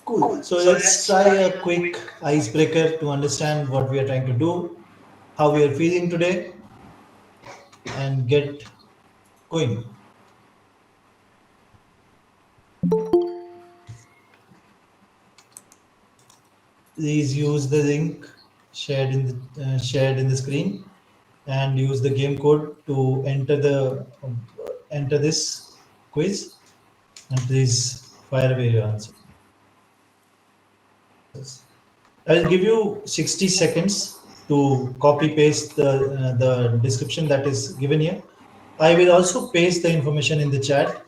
Cool. So let's try a quick icebreaker to understand what we are trying to do, how we are feeling today, and get going. Please use the link shared in the screen and use the game code to enter this quiz, and please fire away your answers. I'll give you 60 seconds to copy paste the description that is given here. I will also paste the information in the chat.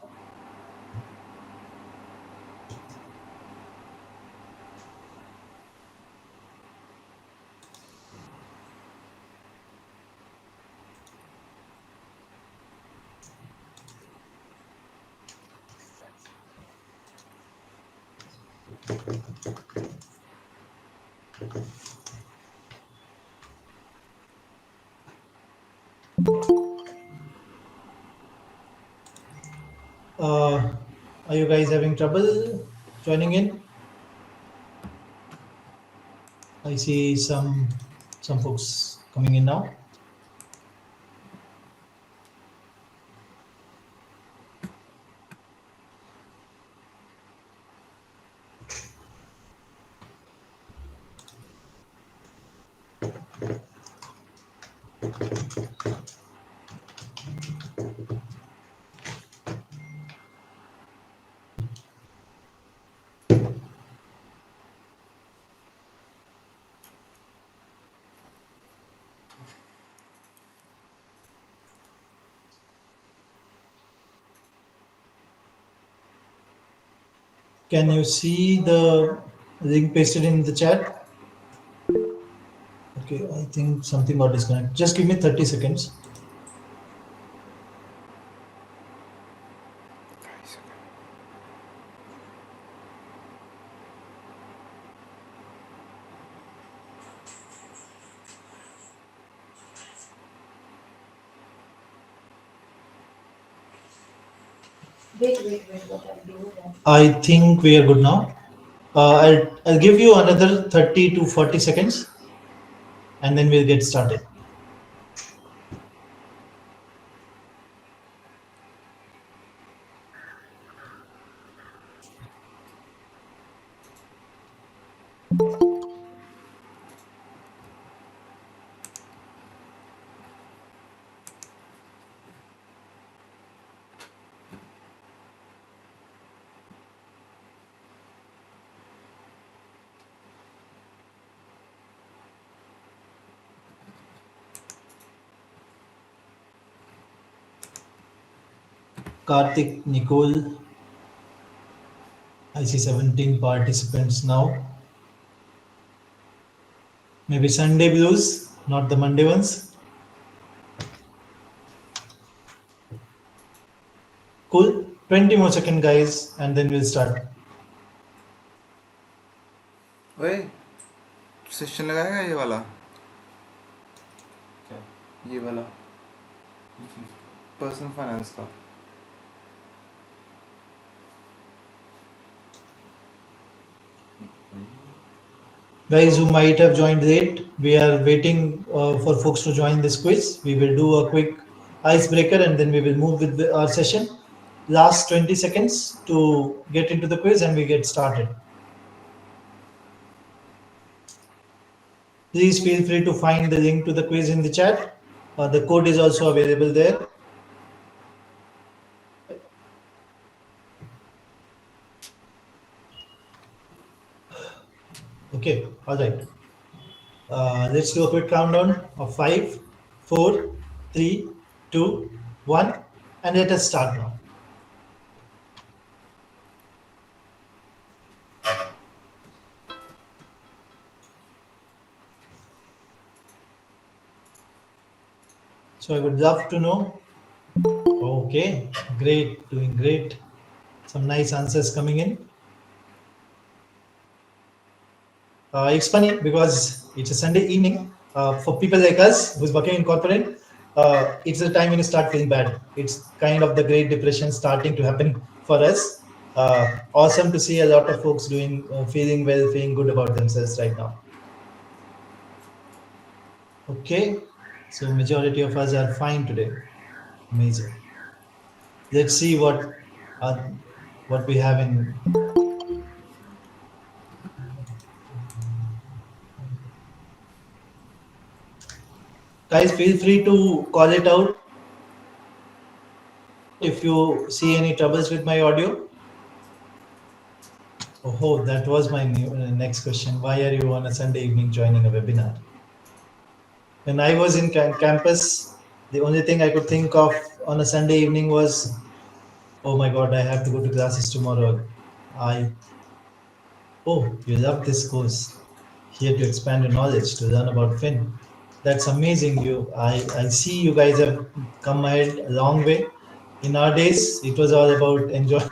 Are you guys having trouble joining in? I see some folks coming in now. Can you see the link pasted in the chat? Okay, I think something got disconnected. Just give me 30 seconds. Wait, what are you doing? I think we are good now. I'll give you another 30 to 40 seconds and then we'll get started. Karthik, Nicole, I see 17 participants now. Maybe Sunday blues, not the Monday ones. Cool. 20 more seconds, guys, and then we'll start. ओए session लगाएगा ये वाला क्या ये वाला personal finance का Guys who might have joined late, we are waiting for folks to join this quiz. We will do a quick icebreaker and then we will move with our session. Last 20 seconds to get into the quiz and we get started. Please feel free to find the link to the quiz in the chat. The code is also available there. Okay, all right. Let's do a quick countdown of 5, 4, 3, 2, 1, and let us start now. So I would love to know. Okay, great, doing great. Some nice answers coming in. It's funny because it's a Sunday evening. For people like us who's working in corporate, it's a time when you start feeling bad. It's kind of the Great Depression starting to happen for us. Awesome to see a lot of folks doing, feeling well, feeling good about themselves right now. Okay, so majority of us are fine today. Amazing. Let's see uh, what we have in. Guys, feel free to call it out if you see any troubles with my audio. Oh, that was my next question. Why are you on a Sunday evening joining a webinar? When I was in campus, the only thing I could think of on a Sunday evening was, oh my God, I have to go to classes tomorrow. I Oh, you love this course. Here to expand your knowledge, to learn about Fin. That's amazing. I see you guys have come ahead a long way. In our days, it was all about enjoying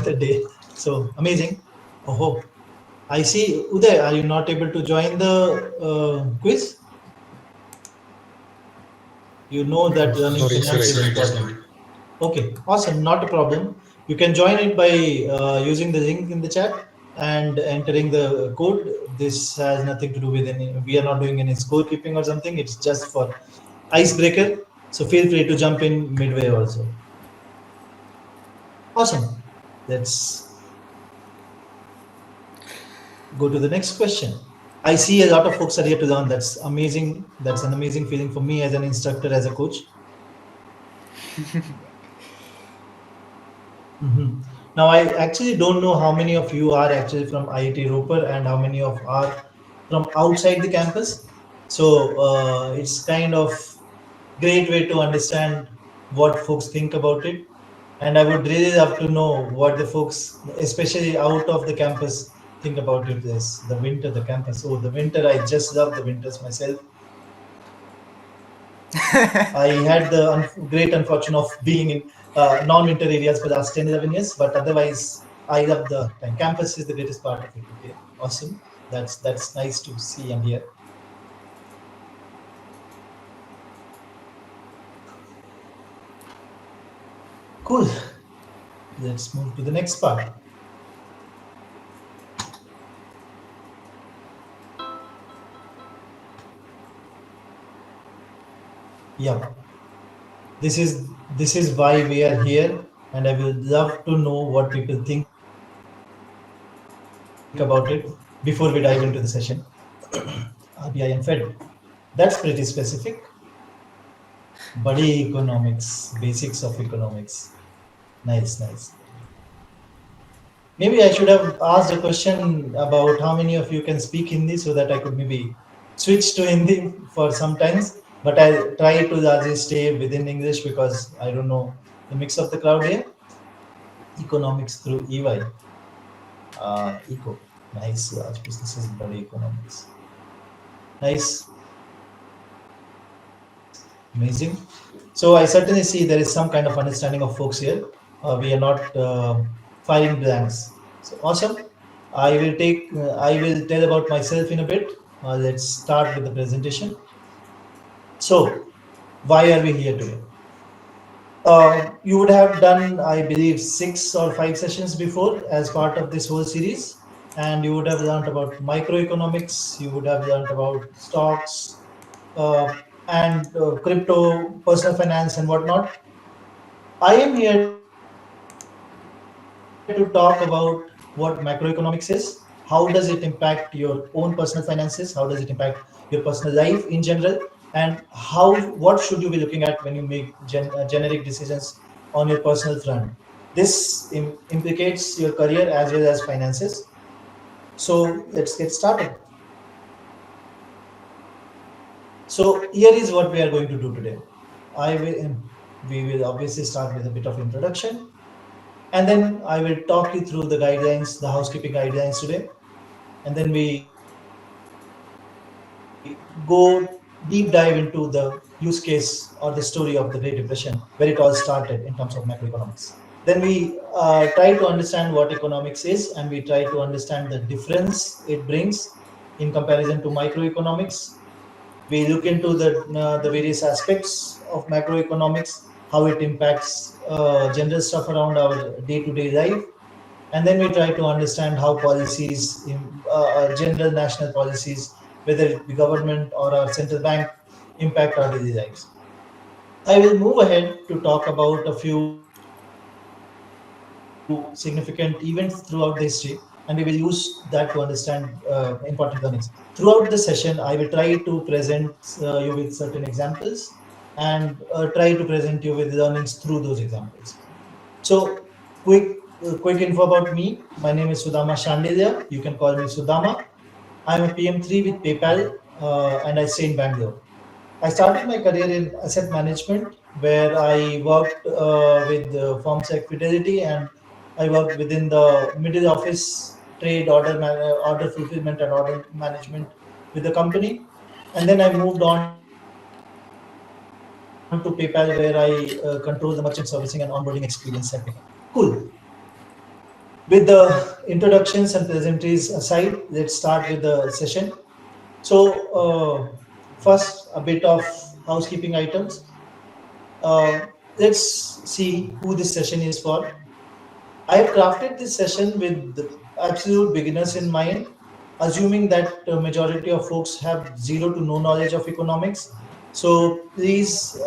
the day. So amazing. Oh, I see. Uday, are you not able to join the quiz? You know that learning Sorry, finance sir, is I can't. important. Okay, awesome. Not a problem. You can join it by using the link in the chat and entering the code. This has nothing to do with any, we are not doing any scorekeeping or something. It's just for icebreaker. So feel free to jump in midway also. Awesome. Let's go to the next question. I see a lot of folks are here to learn. That's amazing. That's an amazing feeling for me as an instructor, as a coach. Mhm. Now, I actually don't know how many of you are actually from IIT Ropar and how many of are from outside the campus. So it's kind of great way to understand what folks think about it. And I would really love to know what the folks, especially out of the campus, think about it. This the winter, the campus. Oh, the winter! I just love the winters myself. I had the great unfortune of being in non-winter areas for the last 10, 11 years, but otherwise, I love the time. Campus is the greatest part of it. Okay, awesome. That's nice to see and hear. Cool. Let's move to the next part. Yeah, this is why we are here, and I will love to know what people think about it before we dive into the session. RBI and Fed. That's pretty specific. Body economics, basics of economics. Nice, nice. Maybe I should have asked a question about how many of you can speak Hindi so that I could maybe switch to Hindi for some times. But I'll try to largely stay within English because I don't know the mix of the crowd here. Economics through EY. Eco. Nice, large businesses, body economics. Nice, amazing. So I certainly see there is some kind of understanding of folks here. We are not firing blanks. So awesome. I will tell about myself in a bit. Let's start with the presentation. So why are we here today? You would have done, I believe, 6 or 5 sessions before as part of this whole series, and you would have learned about microeconomics. You would have learned about stocks and crypto, personal finance, and whatnot. I am here to talk about what macroeconomics is, how does it impact your own personal finances, how does it impact your personal life in general, and what should you be looking at when you make generic decisions on your personal front. This implicates your career as well as finances. So let's get started. So here is what we are going to do today. I will we will obviously start with a bit of introduction, and then I will talk you through the guidelines, the housekeeping guidelines today, and then we go deep dive into the use case or the story of the Great Depression, where it all started in terms of macroeconomics. Then we try to understand what economics is, and we try to understand the difference it brings in comparison to microeconomics. We look into the various aspects of macroeconomics, how it impacts general stuff around our day-to-day life, and then we try to understand how policies, general national policies, whether it be government or our central bank, impact our daily lives. I will move ahead to talk about a few significant events throughout the history, and we will use that to understand important learnings. Throughout the session, I will try to present you with certain examples and try to present you with learnings through those examples. So, quick info about me. My name is Sudama Shandelia. You can call me Sudama. I'm a PM3 with PayPal, and I stay in Bangalore. I started my career in asset management, where I worked with firms like Fidelity, and I worked within the middle office, trade, order fulfillment, and order management with the company. And then I moved on to PayPal, where I control the merchant servicing and onboarding experience at PayPal. Cool. With the introductions and pleasantries aside, let's start with the session. So, first, a bit of housekeeping items. Let's see who this session is for. I have crafted this session with the absolute beginners in mind, assuming that the majority of folks have zero to no knowledge of economics. So please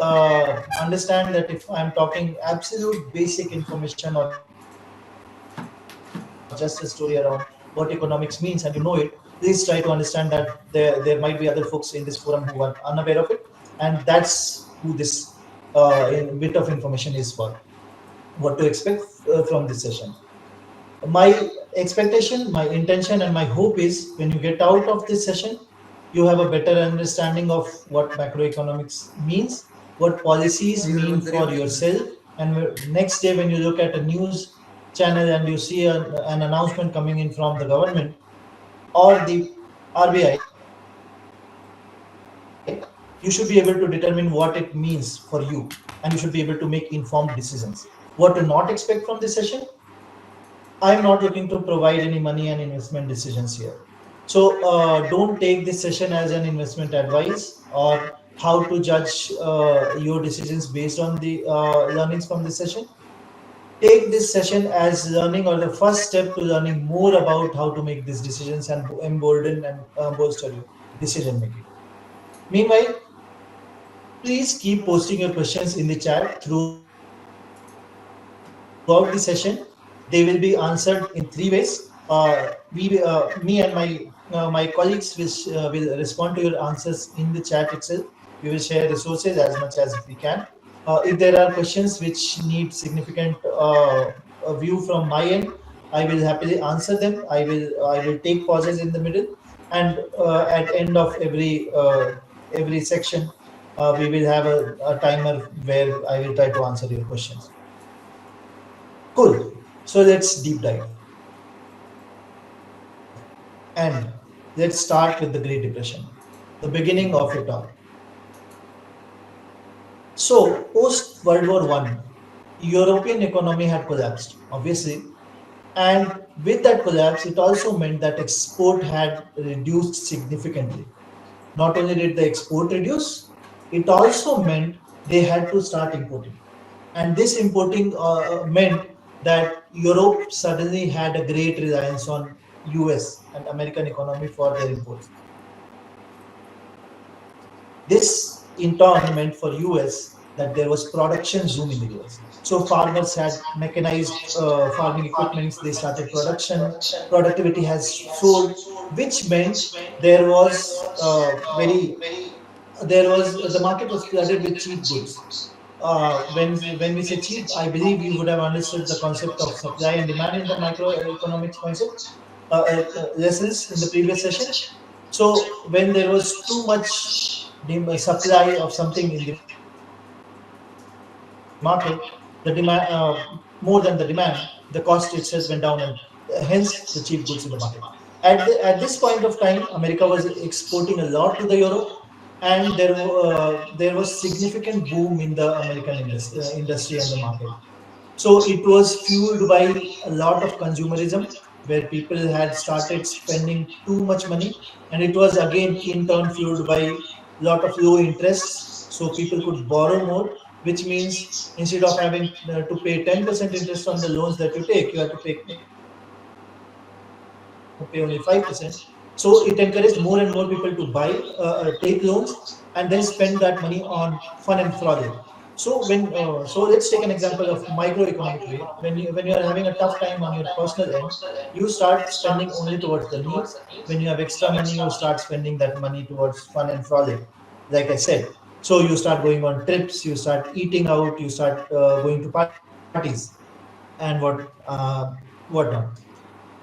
understand that if I'm talking absolute basic information or just a story around what economics means and you know it, please try to understand that there might be other folks in this forum who are unaware of it, and that's who this bit of information is for. What to expect from this session. My expectation, my intention, and my hope is when you get out of this session, you have a better understanding of what macroeconomics means, what policies ये mean बंद करिए for भाई इसमें yourself, and next day when you look at a news channel and you see an announcement coming in from the government or the RBI, you should be able to determine what it means for you, and you should be able to make informed decisions. What to not expect from this session? I'm not looking to provide any money and investment decisions here. So don't take this session as an investment advice or how to judge your decisions based on the learnings from this session. Take this session as learning or the first step to learning more about how to make these decisions and embolden and bolster your decision making. Meanwhile, please keep posting your questions in the chat throughout the session. They will be answered in three ways. Me and my colleagues will respond to your answers in the chat itself. We will share resources as much as we can. If there are questions which need significant view from my end, I will happily answer them. I will take pauses in the middle, and at end of every section, we will have a timer where I will try to answer your questions. Cool. So let's deep dive. And let's start with the Great Depression, the beginning of it all. So, post World War One, European economy had collapsed, obviously, and with that collapse, it also meant that export had reduced significantly. Not only did the export reduce, it also meant they had to start importing. And this importing meant that Europe suddenly had a great reliance on US and American economy for their imports. This in turn meant for US that there was production zoom in the US. So farmers had mechanized farming equipments, they started production, productivity has soared, which meant there was the market was flooded with cheap goods. When we say cheap, I believe you would have understood the concept of supply and demand in the microeconomics concept lessons in the previous session. So when there was too much supply of something in the market, the demand more than the demand, the cost itself went down, and hence the cheap goods in the market. At this point of time, America was exporting a lot to the Europe, and there was significant boom in the American industry and the market. So it was fueled by a lot of consumerism, where people had started spending too much money, and it was again in turn fueled by a lot of low interests, so people could borrow more. which means instead of having to pay 10% interest on the loans that you take, you have to pay only 5%. So it encouraged more and more people to buy, take loans, and then spend that money on fun and frolic. So let's take an example of microeconomic way. When you are having a tough time on your personal end, you start spending only towards the needs. When you have extra money, you start spending that money towards fun and frolic, like I said. So you start going on trips, you start eating out, you start going to parties, and whatnot.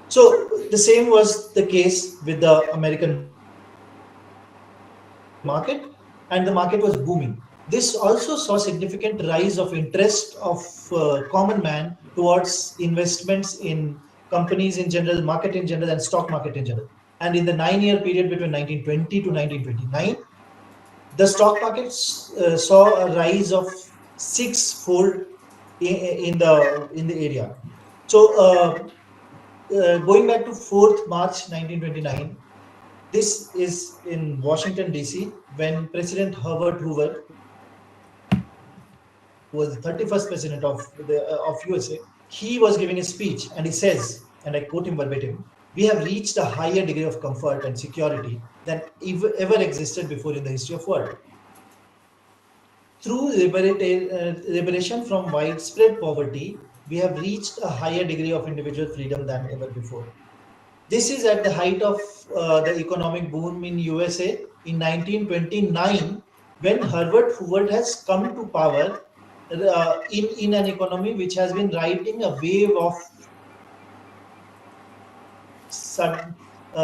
So the same was the case with the American market, and the market was booming. This also saw significant rise of interest of common man towards investments in companies in general, market in general, and stock market in general. And in the 9-year period between 1920 to 1929, the stock market saw a rise of sixfold in the area. So going back to 4th March 1929, this is in Washington D.C. when President Herbert Hoover, who was the 31st president of USA, he was giving a speech and he says, and I quote him verbatim, "We have reached a higher degree of comfort and security than ever existed before in the history of world. Through liberation from widespread poverty, we have reached a higher degree of individual freedom than ever before." This is at the height of the economic boom in USA in 1929, when Herbert Hoover has come to power in an economy which has been riding a wave of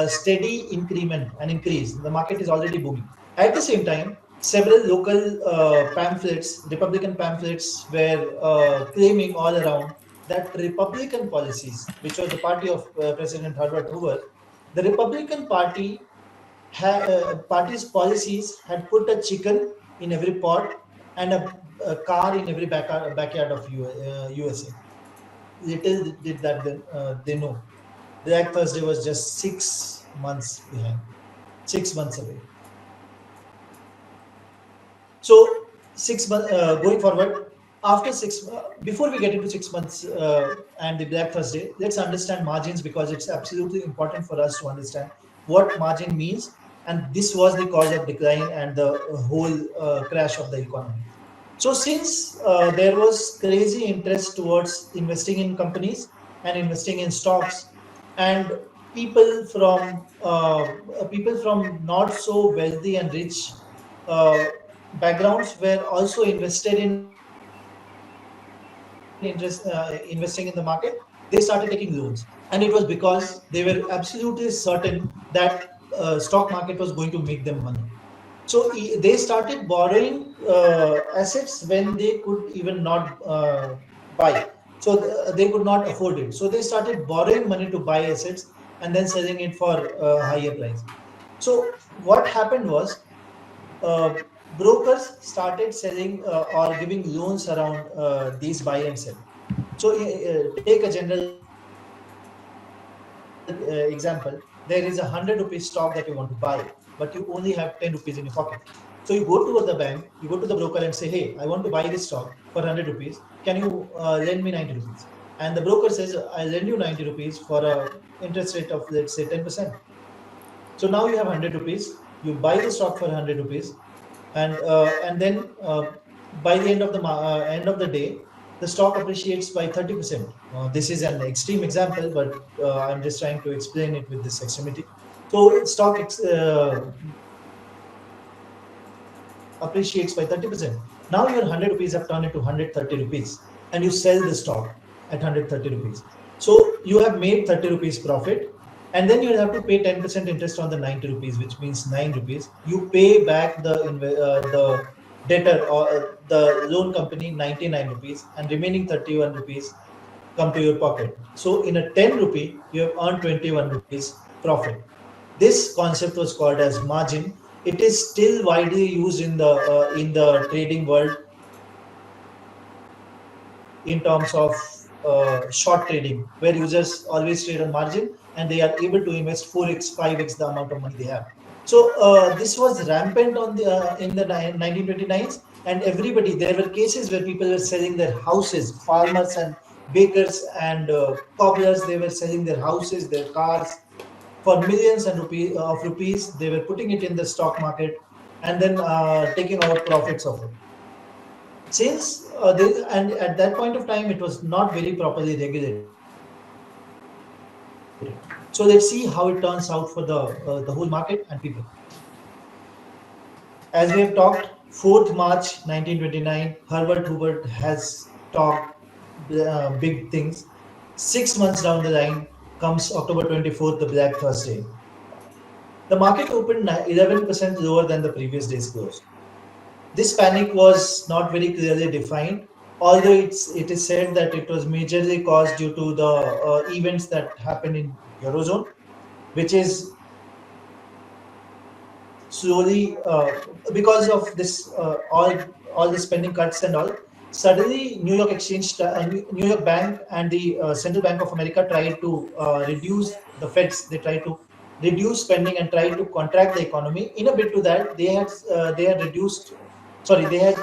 steady increment and increase. The market is already booming. At the same time, several local pamphlets, Republican pamphlets, were claiming all around that Republican policies, which was the party of President Herbert Hoover, the Republican party's policies had put a chicken in every pot and a car in every backyard of USA. Little did that they know. Black Thursday was just 6 months behind, 6 months away. So 6 months going forward, after before we get into 6 months and the Black Thursday, let's understand margins because it's absolutely important for us to understand what margin means. And this was the cause of decline and the whole crash of the economy. So since there was crazy interest towards investing in companies and investing in stocks, and people from not so wealthy and rich uh, backgrounds were also invested in investing in the market, they started taking loans, and it was because they were absolutely certain that stock market was going to make them money. So they started borrowing assets when they could even not buy. So they could not afford it. So they started borrowing money to buy assets and then selling it for higher price. So what happened was uh, brokers started selling or giving loans around these buy and sell. So take a general example. There is 100 rupees stock that you want to buy, but you only have 10 rupees in your pocket. So you go to the bank, you go to the broker and say, "Hey, I want to buy this stock for 100 rupees. Can you lend me 90 rupees?" And the broker says, "I'll lend you 90 rupees for a interest rate of, let's say, 10%." So now you have 100 rupees. You buy the stock for 100 rupees, and then by the end of the day, the stock appreciates by 30%. This is an extreme example, but I'm just trying to explain it with this extremity. So appreciates by 30%. Now your 100 rupees have turned into 130 rupees, and you sell the stock at 130 rupees. So you have made 30 rupees profit, and then you will have to pay 10% interest on the 90 rupees, which means 9 rupees. You pay back the debtor or the loan company 99 rupees, and remaining 31 rupees come to your pocket. So in a 10 rupee, you have earned 21 rupees profit. This concept was called as margin. It is still widely used in the trading world in terms of short trading, where users always trade on margin and they are able to invest 4x, 5x the amount of money they have. So this was rampant in the 1929s, and everybody, there were cases where people were selling their houses, farmers and bakers and cobblers, they were selling their houses, their cars for millions and of rupees. They were putting it in the stock market and then taking out profits of it. Since and at that point of time, it was not very properly regulated. So let's see how it turns out for the whole market and people. As we have talked, 4th March 1929, Herbert Hoover has talked big things. 6 months down the line comes October 24th, the Black Thursday. The market opened 11% lower than the previous day's close. This panic was not very clearly defined, although it is said that it was majorly caused due to the events that happened in Eurozone, which is slowly because of this all the spending cuts and all. Suddenly, New York Bank and the Central Bank of America tried to reduce the Feds. They tried to reduce spending and tried to contract the economy. In a bit to that, they had reduced. Sorry, they had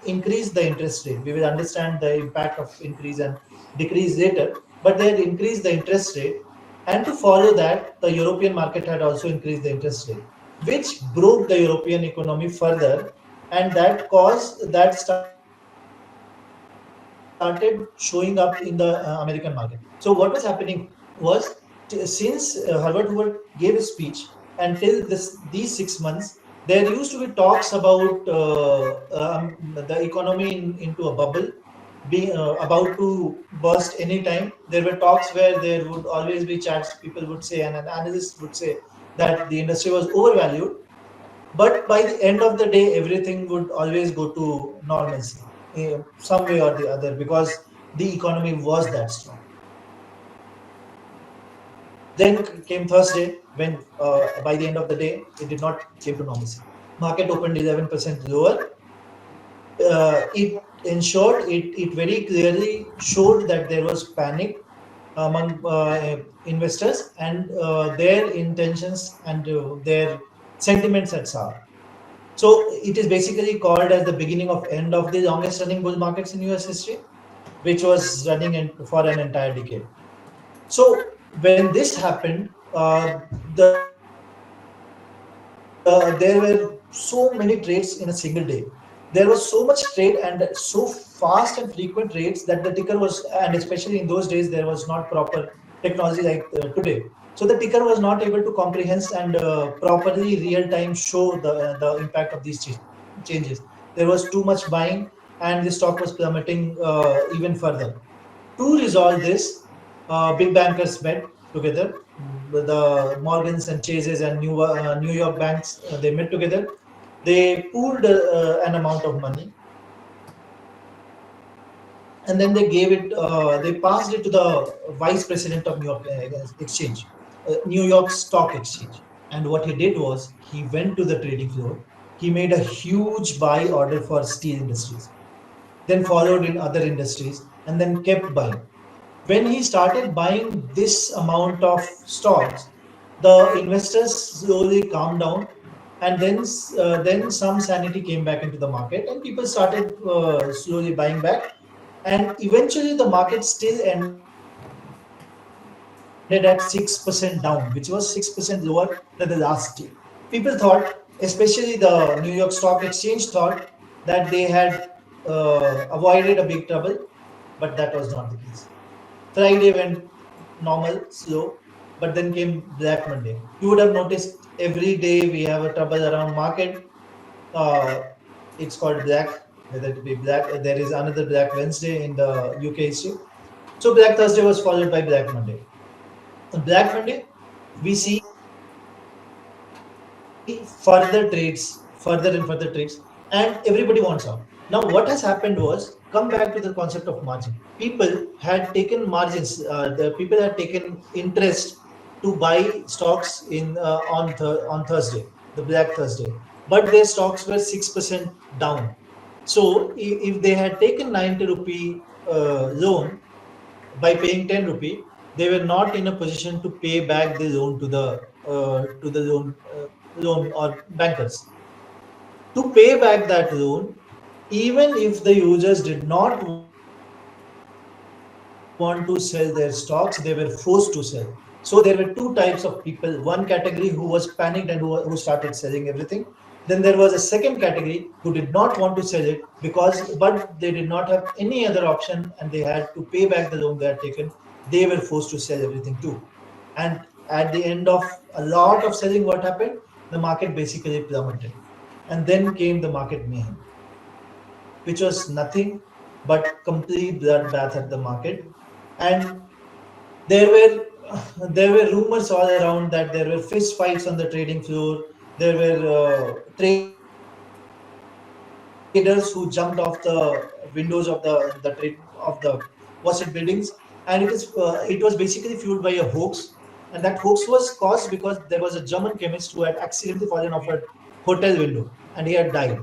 increased the interest rate. We will understand the impact of increase and decrease later, but they had increased the interest rate, and to follow that, the European market had also increased the interest rate, which broke the European economy further, and that started showing up in the American market. So what was happening was, since Herbert Hoover gave a speech, and till these 6 months, there used to be talks about the economy into a bubble, being about to burst anytime. There were talks where there would always be chats. People would say, and an analyst would say that the industry was overvalued. But by the end of the day, everything would always go to normalcy, some way or the other, because the economy was that strong. Then came Thursday, when by the end of the day, it did not came to normalcy. Market opened 11% lower. It very clearly showed that there was panic among investors, and their intentions and their sentiments had sour. So it is basically called as the beginning of end of the longest running bull markets in US history, which was running for an entire decade. So when this happened, there were so many trades in a single day. There was so much trade and so fast and frequent trades that the ticker was, and especially in those days, there was not proper technology like today. So the ticker was not able to comprehend and properly real time show the impact of these changes. There was too much buying, and the stock was plummeting even further. To resolve this, big bankers met together. The Morgans and Chases and New York banks, they met together. They pooled an amount of money, and then they passed it to the vice president of New York Exchange, New York Stock Exchange. And what he did was he went to the trading floor. He made a huge buy order for steel industries, then followed in other industries, and then kept buying. When he started buying this amount of stocks, the investors slowly calmed down, and then some sanity came back into the market, and people started slowly buying back. And eventually, the market still ended at 6% down, which was 6% lower than the last day. People thought, especially the New York Stock Exchange, thought that they had avoided a big trouble, but that was not the case. Friday went normal, slow, but then came Black Monday. You would have noticed every day we have a trouble around market. Uh, it's called Black, whether it be Black. There is another Black Wednesday in the UK history. So Black Thursday was followed by Black Monday. On Black Monday, we see further trades, further and further trades, and everybody wants out. Now, what has happened was, come back to the concept of margin. People had taken margins. The people had taken interest to buy stocks on Thursday, the Black Thursday, but their stocks were 6% down. So if they had taken 90 rupee loan by paying 10 rupee, they were not in a position to pay back the loan to the loan or bankers. To pay back that loan, Even if the users did not want to sell their stocks, they were forced to sell. So there were two types of people. One category who was panicked and who started selling everything. Then there was a second category who did not want to sell it but they did not have any other option and they had to pay back the loan they had taken. They were forced to sell everything too. And at the end of a lot of selling, what happened? The market basically plummeted. And then came the market mayhem, which was nothing but complete bloodbath at the market. And there were rumors all around that there were fist fights on the trading floor. There were traders who jumped off the windows of the what's it buildings, and it was basically fueled by a hoax. And that hoax was caused because there was a German chemist who had accidentally fallen off a hotel window and he had died.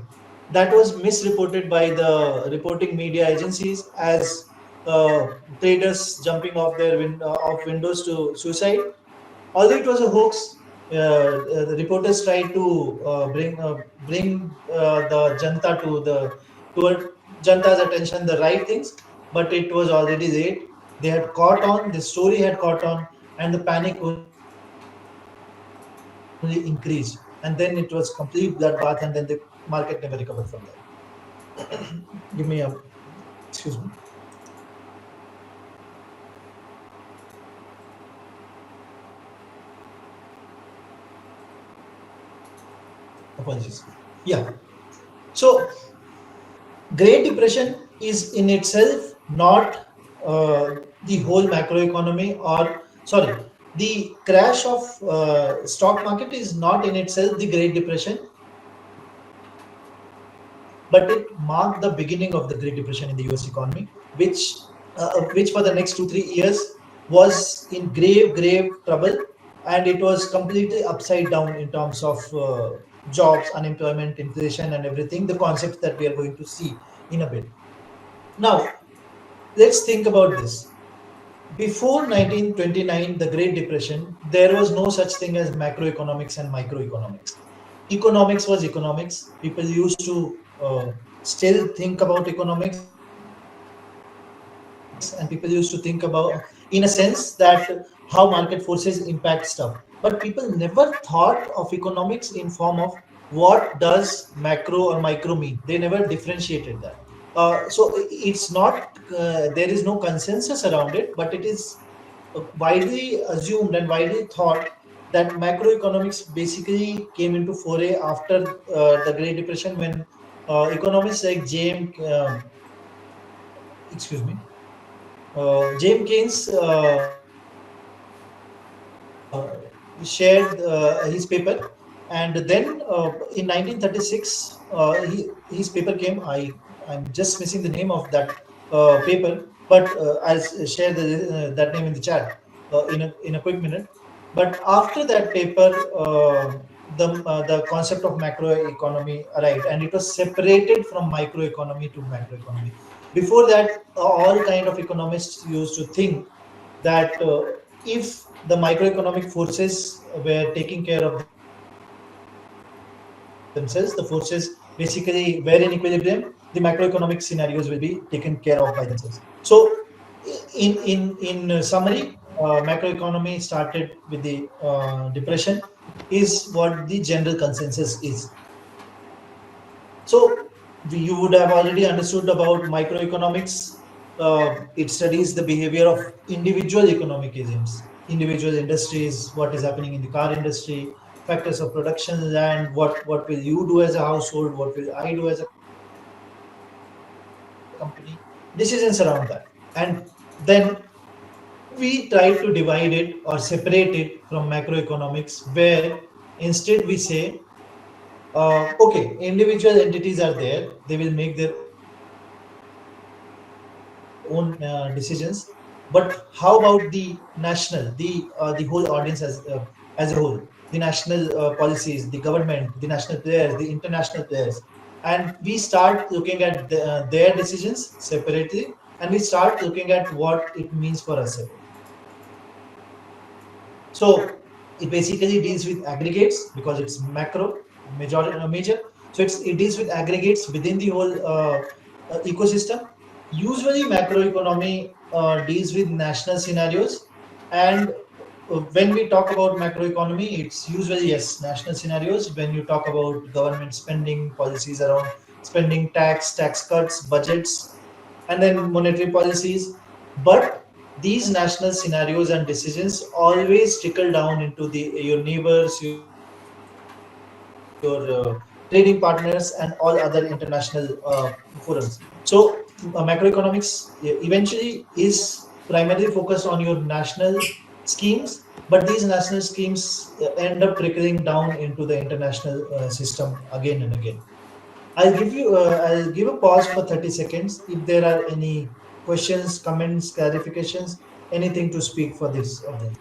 That was misreported by the reporting media agencies as traders jumping off off windows to suicide. Although it was a hoax, the reporters tried to bring the janta toward janta's attention the right things, but it was already late. They had caught on, the story had caught on, and the panic only increased. And then it was complete bloodbath, and then the market never recovered from there. Give me a, excuse me. Apologies. Yeah. So Great Depression is in itself not the whole macroeconomy, or sorry, the crash of stock market is not in itself the Great Depression, but it marked the beginning of the Great Depression in the US economy, which which for the next 2 3 years was in grave trouble, and it was completely upside down in terms of jobs, unemployment, inflation, and everything. The concepts that we are going to see in a bit. Now, let's think about this. Before 1929, the Great Depression, there was no such thing as macroeconomics and microeconomics. Economics was economics. People used to still think about economics, and people used to think about, in a sense, that how market forces impact stuff. But people never thought of economics in form of what does macro or micro mean. They never differentiated that. So it's not, there is no consensus around it, but it is widely assumed and widely thought that macroeconomics basically came into foray after the Great Depression, when economists like excuse me, James Keynes shared his paper, and then in 1936, his paper came. I'm just missing the name of that paper, but share that name in the chat in a quick minute. But after that paper, the concept of macroeconomy arrived, and it was separated from microeconomy to macroeconomy. Before that, all kind of economists used to think that if the microeconomic forces were taking care of themselves, the forces basically were in equilibrium, the macroeconomic scenarios will be taken care of by themselves. So in summary, macroeconomy started with the depression, is what the general consensus is. So you would have already understood about microeconomics. It studies the behavior of individual economic agents, individual industries, what is happening in the car industry, factors of production, land, what will you do as a household, what will I do as a company, decisions around that. And then we try to divide it or separate it from macroeconomics, where instead we say, okay, individual entities are there. They will make their own decisions. But how about the national, the whole audience as a whole, the national policies, the government, the national players, the international players, and we start looking at their decisions separately, and we start looking at what it means for us separately. So it basically deals with aggregates because it's macro, major, major, and it deals with aggregates within the whole ecosystem. Usually, macroeconomy deals with national scenarios, and when we talk about macroeconomy, it's usually yes, national scenarios. When you talk about government spending, policies around spending, tax cuts, budgets, and then monetary policies. But these national scenarios and decisions always trickle down into the your neighbors, your trading partners, and all other international forums. So macroeconomics eventually is primarily focused on your national schemes, but these national schemes end up trickling down into the international system again and again. I'll give a pause for 30 seconds. If there are any questions, comments, clarifications, anything to speak for this of this.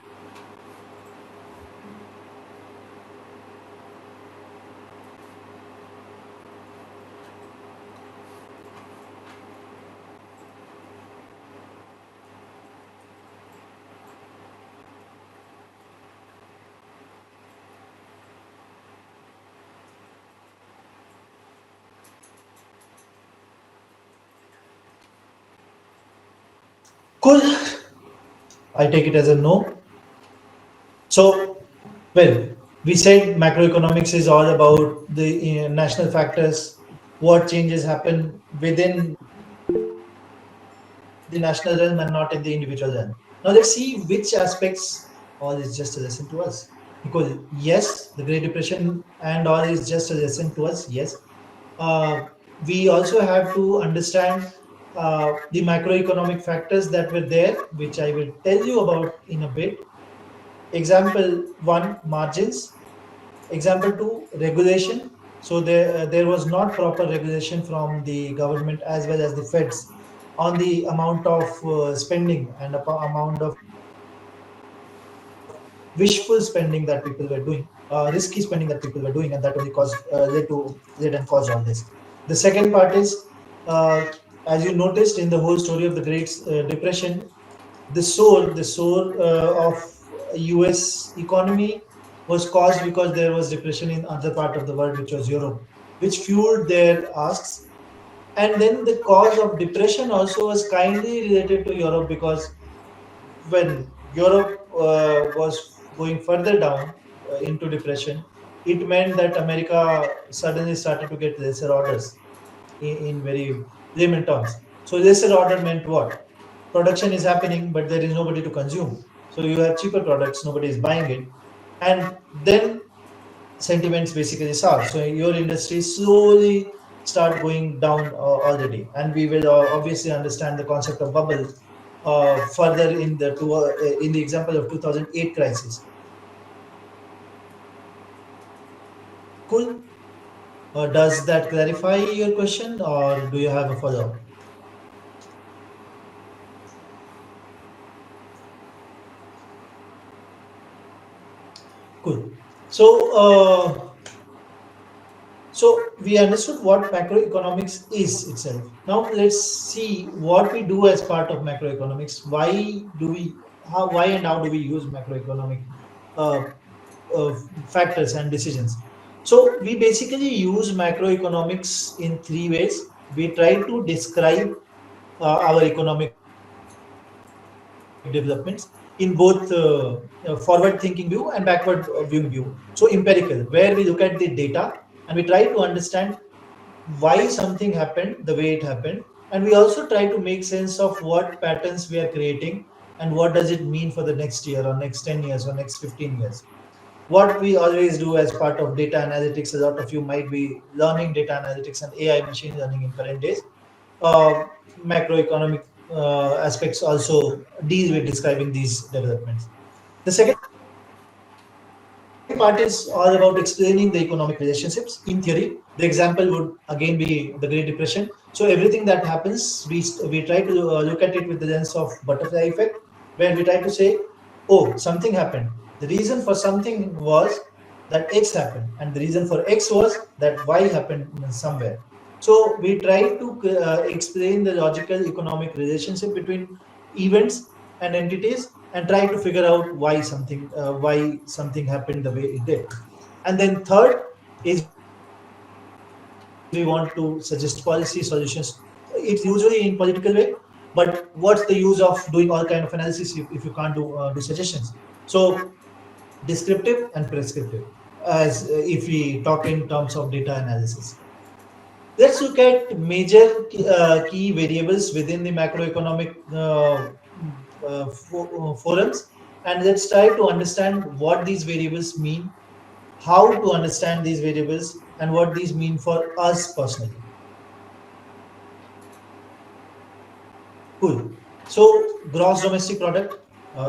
Cool. I take it as a no. So, well, we said macroeconomics is all about the national factors, what changes happen within the national realm and not in the individual realm. Now, let's see which aspects all is just a lesson to us. Because, yes, the Great Depression and all is just a lesson to us, yes. We also have to understand the macroeconomic factors that were there, which I will tell you about in a bit. Example one, margins. Example two, regulation. So there was not proper regulation from the government as well as the feds on the amount of spending and amount of wishful spending that people were doing, risky spending that people were doing, and that only led and caused all this. The second part is, uh, as you noticed in the whole story of the Great Depression, the soar of US economy was caused because there was depression in other part of the world, which was Europe, which fueled their asks. And then the cause of depression also was kindly related to Europe, because when Europe was going further down into depression, it meant that America suddenly started to get lesser orders in very layman terms. So lesser order meant what? Production is happening, but there is nobody to consume. So you have cheaper products, nobody is buying it, and then sentiments basically sour. So your industry slowly start going down already, and we will obviously understand the concept of bubble further in the example of 2008 crisis. Cool. Does that clarify your question, or do you have a follow up? Cool. So, so we understood what macroeconomics is itself. Now let's see what we do as part of macroeconomics. Why and how do we use macroeconomic uh, uh, factors and decisions? So we basically use macroeconomics in three ways. We try to describe our economic developments in both forward thinking view and backward viewing view. So empirical, where we look at the data and we try to understand why something happened the way it happened, and we also try to make sense of what patterns we are creating and what does it mean for the next year or next 10 years or next 15 years. What we always do as part of data analytics, a lot of you might be learning data analytics and AI machine learning in current days. Macroeconomic aspects also deal with describing these developments. The second part is all about explaining the economic relationships. In theory, the example would again be the Great Depression. So everything that happens, we try to look at it with the lens of butterfly effect, where we try to say, oh, something happened. The reason for something was that X happened, and the reason for X was that Y happened somewhere. So we try to explain the logical economic relationship between events and entities and try to figure out why something happened the way it did. And then third is we try to we want to suggest policy solutions. It's usually in political way, but what's the use of doing all kind of analysis if you can't do suggestions? So descriptive and prescriptive, as if we talk in terms of data analysis. Let's look at major key variables within the macroeconomic forums, and let's try to understand what these variables mean, how to understand these variables, and what these mean for us personally. Cool. So, gross domestic product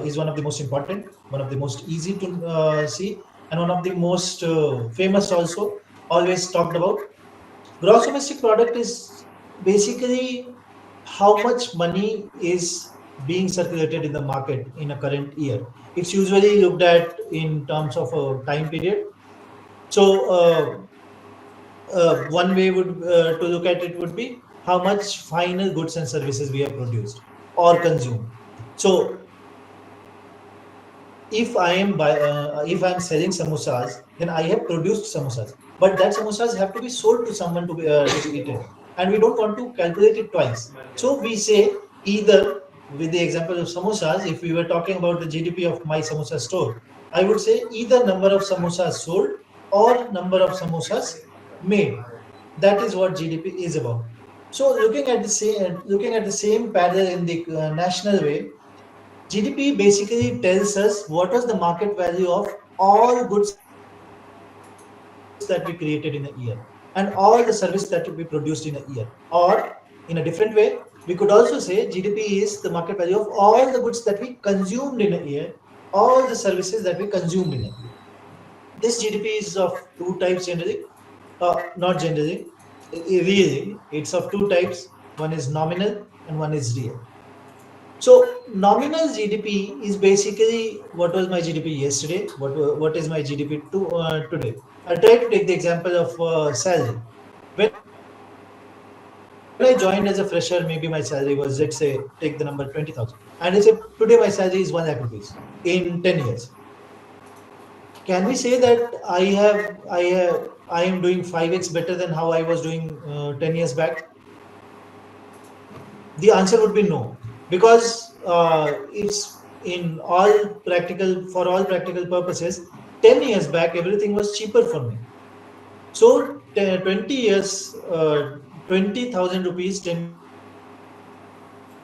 is one of the most important, one of the most easy to see, and one of the most famous also, always talked about. Gross domestic product is basically how much money is being circulated in the market in a current year. It's usually looked at in terms of a time period. So, one way would to look at it would be how much final goods and services we have produced or consumed. So if I am selling samosas, then I have produced samosas, but that samosas have to be sold to someone to be eaten, and we don't want to calculate it twice. So we say either, with the example of samosas, if we were talking about the GDP of my samosa store, I would say either number of samosas sold or number of samosas made. That is what GDP is about. So looking at the same parallel in the national way, GDP basically tells us what was the market value of all goods that we created in a year and all the service that we produced in a year. Or, in a different way, we could also say GDP is the market value of all the goods that we consumed in a year, all the services that we consumed in a year. This GDP is of two types generally, not generally, really, it's of two types. One is nominal and one is real. So nominal GDP is basically what was my GDP yesterday, what is my GDP today. I'll try to take the example of salary. When I joined as a fresher, maybe my salary was, let's say, take the number 20,000, and let's say today my salary is 1 lakh rupees in 10 years. Can we say that I am doing 5x better than how I was doing 10 years back? The answer would be no, because it's in all practical for all practical purposes. 10 years back, everything was cheaper for me. So 20 years, 20,000 rupees 10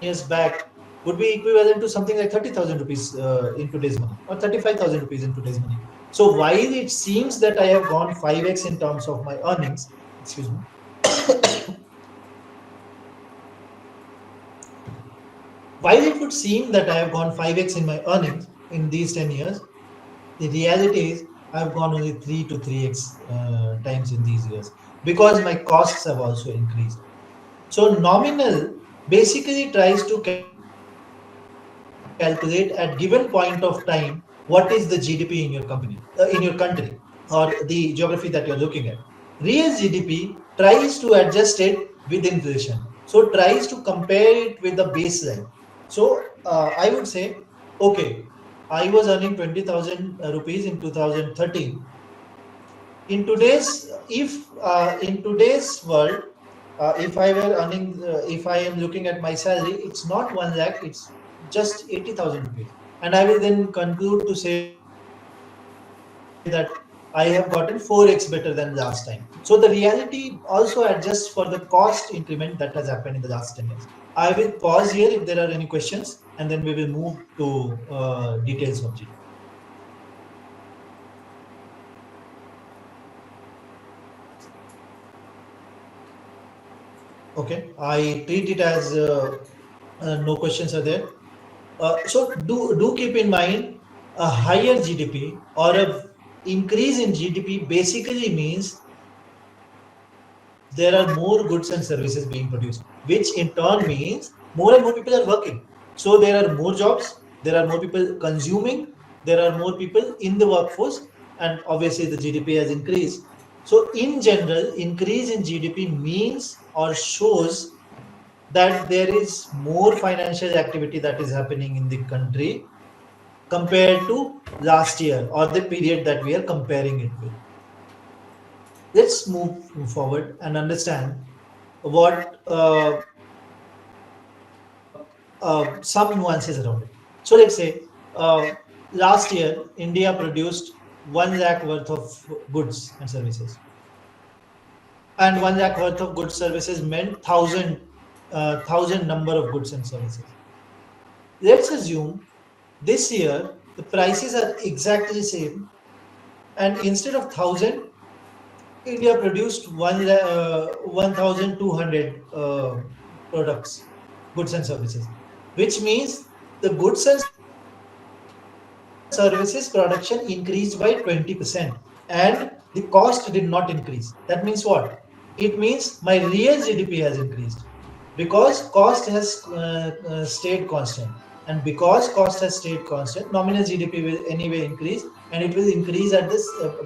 years back would be equivalent to something like 30,000 rupees in today's money, or 35,000 rupees in today's money. So while it seems that I have gone 5x in terms of my earnings, excuse me, while it would seem that I have gone 5x in my earnings in these 10 years, the reality is I've gone only 3 to 3x times in these years, because my costs have also increased. So nominal basically tries to calculate at given point of time what is the GDP in your company, in your country, or the geography that you're looking at. Real GDP tries to adjust it with inflation. So tries to compare it with the baseline. So I would say, okay, I was earning 20,000 rupees in 2013. In today's, if in today's world, if I were earning, if I am looking at my salary, it's not 1 lakh, it's just 80,000 rupees. And I will then conclude to say that I have gotten 4x better than last time. So the reality also adjusts for the cost increment that has happened in the last 10 years. I will pause here if there are any questions, and then we will move to details of GDP. Okay, I treat it as no questions are there. So do keep in mind, a higher GDP or a increase in GDP basically means there are more goods and services being produced, which in turn means more and more people are working. So there are more jobs, there are more people consuming, there are more people in the workforce, and obviously the GDP has increased. So in general, increase in GDP means or shows that there is more financial activity that is happening in the country compared to last year or the period that we are comparing it with. Let's move forward and understand what some nuances around it. So let's say last year India produced 1 lakh worth of goods and services, and 1 lakh worth of goods services meant thousand number of goods and services. Let's assume this year the prices are exactly the same, and instead of 1,000, India produced 1,200 products, goods and services, which means the goods and services production increased by 20%, and the cost did not increase. That means what? It means my real GDP has increased because cost has stayed constant. And because cost has stayed constant, nominal GDP will anyway increase, and it will increase at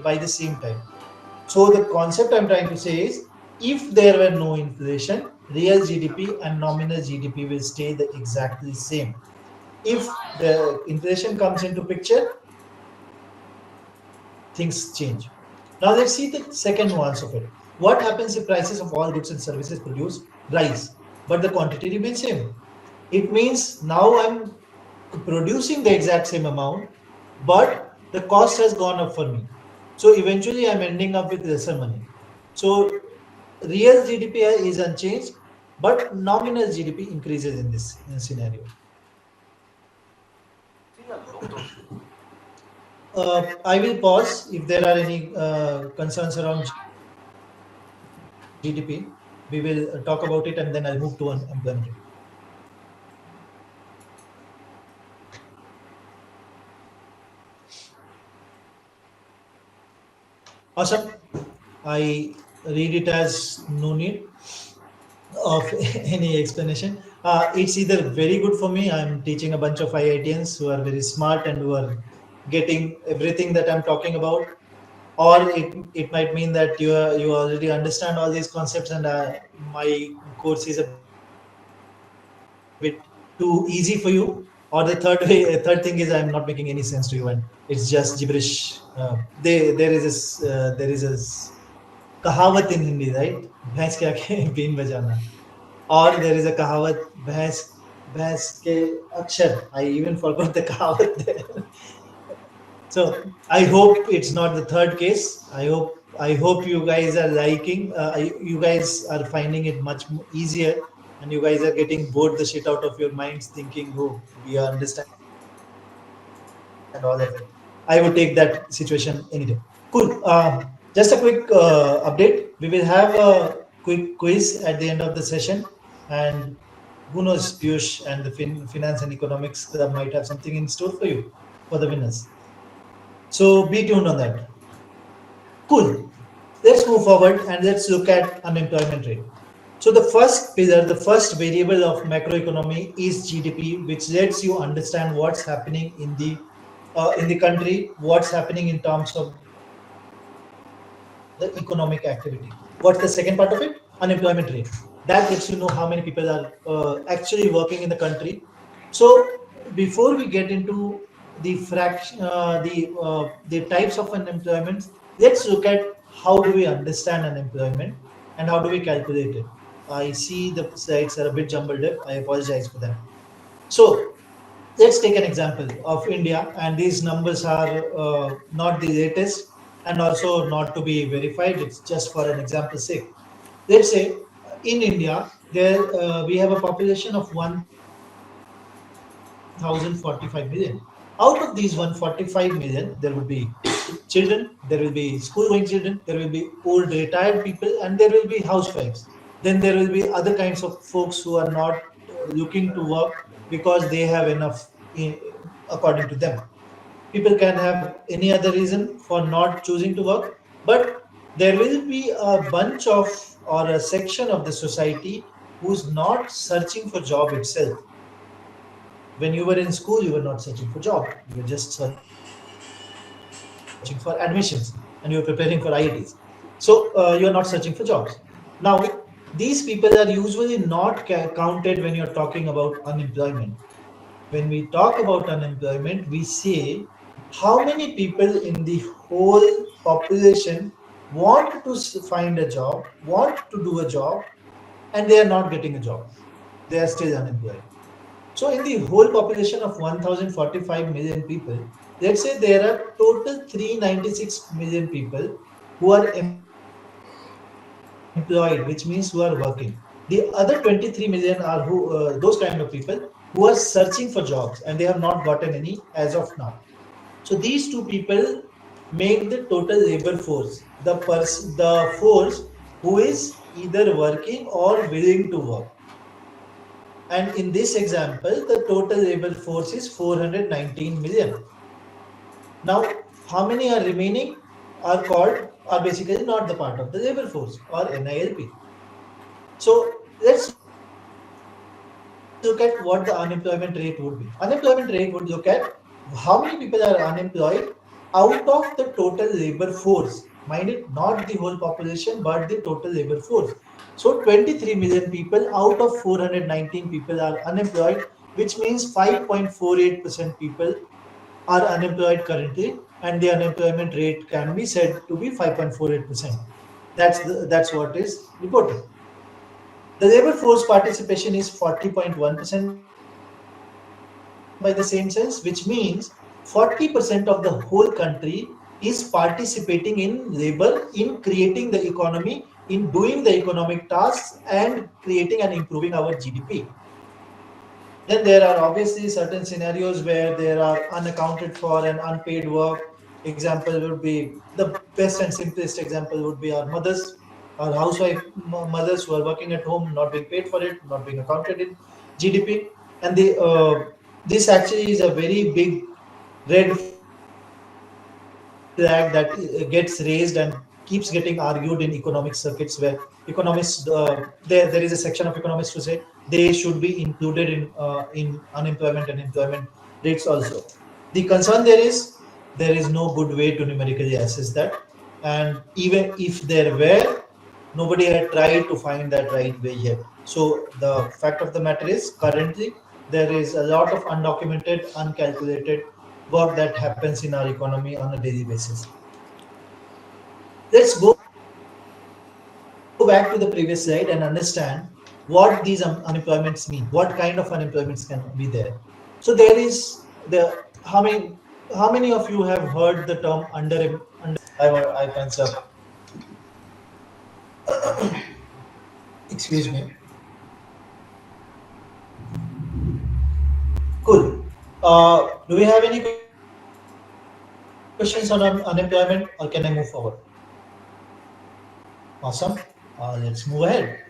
by the same time. So the concept I'm trying to say is, if there were no inflation, real GDP and nominal GDP will stay the exactly same. If the inflation comes into picture, things change. Now let's see the second nuance of it. What happens if prices of all goods and services produced rise, but the quantity remains same? It means now I'm producing the exact same amount, but the cost has gone up for me. So eventually I'm ending up with lesser money. So real GDP is unchanged, but nominal GDP increases in this scenario. I will pause if there are any concerns around GDP. We will talk about it, and then I'll move to an employment rate. Awesome. I read it as no need of any explanation. It's either very good for me. I'm teaching a bunch of IITians who are very smart and who are getting everything that I'm talking about, or it might mean that you already understand all these concepts, and my course is a bit too easy for you. Or the third thing is, I'm not making any sense to you, and it's just gibberish. There is there is a कहावत in Hindi, right? भैंस के आगे been बजाना. Or there is a कहावत, भैंस के अक्षर. I even forgot the कहावत there. So I hope it's not the third case. I hope you guys are liking. You guys are finding it much easier, and you guys are getting bored the shit out of your minds, thinking, "Oh, we understand all of it." I would take that situation any day. Cool. Just a quick update. We will have a quick quiz at the end of the session, and who knows, Piyush and the Finance and Economics Club might have something in store for you, for the winners. So be tuned on that. Cool. Let's move forward and let's look at unemployment rate. So the first pillar, the first variable of macroeconomy is GDP, which lets you understand what's happening in the country, what's happening in terms of the economic activity. What's the second part of it? Unemployment rate. That lets you know how many people are actually working in the country. So before we get into the types of unemployment, let's look at how do we understand unemployment and how do we calculate it. I see the slides are a bit jumbled up. I apologize for that. So let's take an example of India, and these numbers are not the latest and also not to be verified. It's just for an example's sake. Let's say in India, we have a population of 1,045 million. Out of these 145 million, there will be children, there will be school-going children, there will be old retired people, and there will be housewives. Then there will be other kinds of folks who are not looking to work because they have enough, according to them. People can have any other reason for not choosing to work, but there will be a bunch of or a section of the society who's not searching for job itself. When you were in school, you were not searching for job, you were just searching for admissions, and you were preparing for IITs. So you are not searching for jobs. Now these people are usually not counted when you're talking about unemployment. When we talk about unemployment, we say how many people in the whole population want to find a job, want to do a job, and they are not getting a job. They are still unemployed. So, in the whole population of 1045 million people, let's say there are total 396 million people who are employed, which means who are working. The other 23 million are those kind of people who are searching for jobs and they have not gotten any as of now. So, these two people make the total labor force, the force who is either working or willing to work. And in this example, the total labor force is 419 million. Now, how many are remaining are basically not the part of the labor force or NILP. So let's look at what the unemployment rate would be. Unemployment rate would look at how many people are unemployed out of the total labor force. Mind it, not the whole population, but the total labor force. So 23 million people out of 419 people are unemployed, which means 5.48% people are unemployed currently, and the unemployment rate can be said to be 5.48%. That's what is reported. The labor force participation is 40.1% by the same sense, which means 40% of the whole country is participating in labor, in creating the economy, in doing the economic tasks, and creating and improving our GDP. Then there are obviously certain scenarios where there are unaccounted for and unpaid work. Example would be the best and simplest example would be our mothers, our housewife mothers who are working at home, not being paid for it, not being accounted in GDP, and this actually is a very big red flag that gets raised and keeps getting argued in economic circuits where economists there is a section of economists to say they should be included in unemployment and employment rates also. The concern there is no good way to numerically assess that, and even if there were, nobody had tried to find that right way yet. So the fact of the matter is currently there is a lot of undocumented, uncalculated work that happens in our economy on a daily basis. Let's go back to the previous slide and understand what these unemployments mean, what kind of unemployments can be there. So there is the how many of you have heard the term under I pens up. Excuse me. Cool. Do we have any questions on unemployment, or can I move forward? Awesome. Let's move ahead.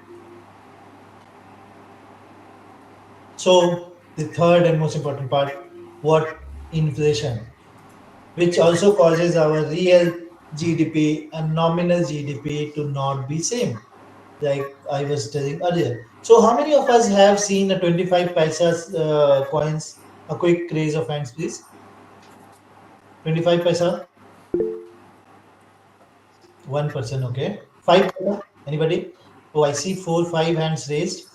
So the third and most important part, what inflation, which also causes our real GDP and nominal GDP to not be same, like I was telling earlier. So how many of us have seen a 25 paisa coins? A quick raise of hands, please. 25 paisa, one person, okay. 5 paisa, anybody? Oh, I see 4, 5 hands raised.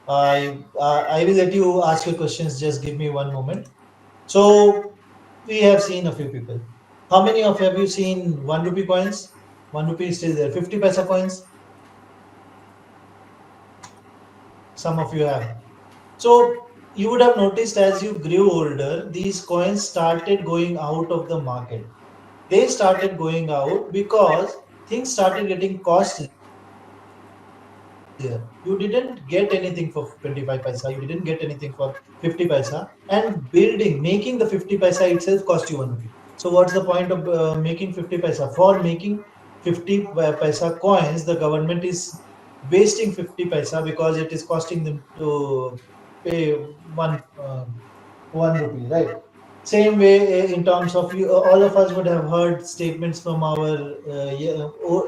I will let you ask your questions. Just give me one moment. So we have seen a few people. How many of have you seen 1 rupee coins? 1 rupee is still there. 50 paisa coins. Some of you have. So you would have noticed as you grew older, these coins started going out of the market. They started going out because things started getting costlier. You didn't get anything for 25 paisa, you didn't get anything for 50 paisa, and building, making the 50 paisa itself cost you 1 rupee. So what's the point of making 50 paisa? For making 50 paisa coins, the government is wasting 50 paisa because it is costing them to pay one rupee, right? Same way, in terms of you, all of us would have heard statements from our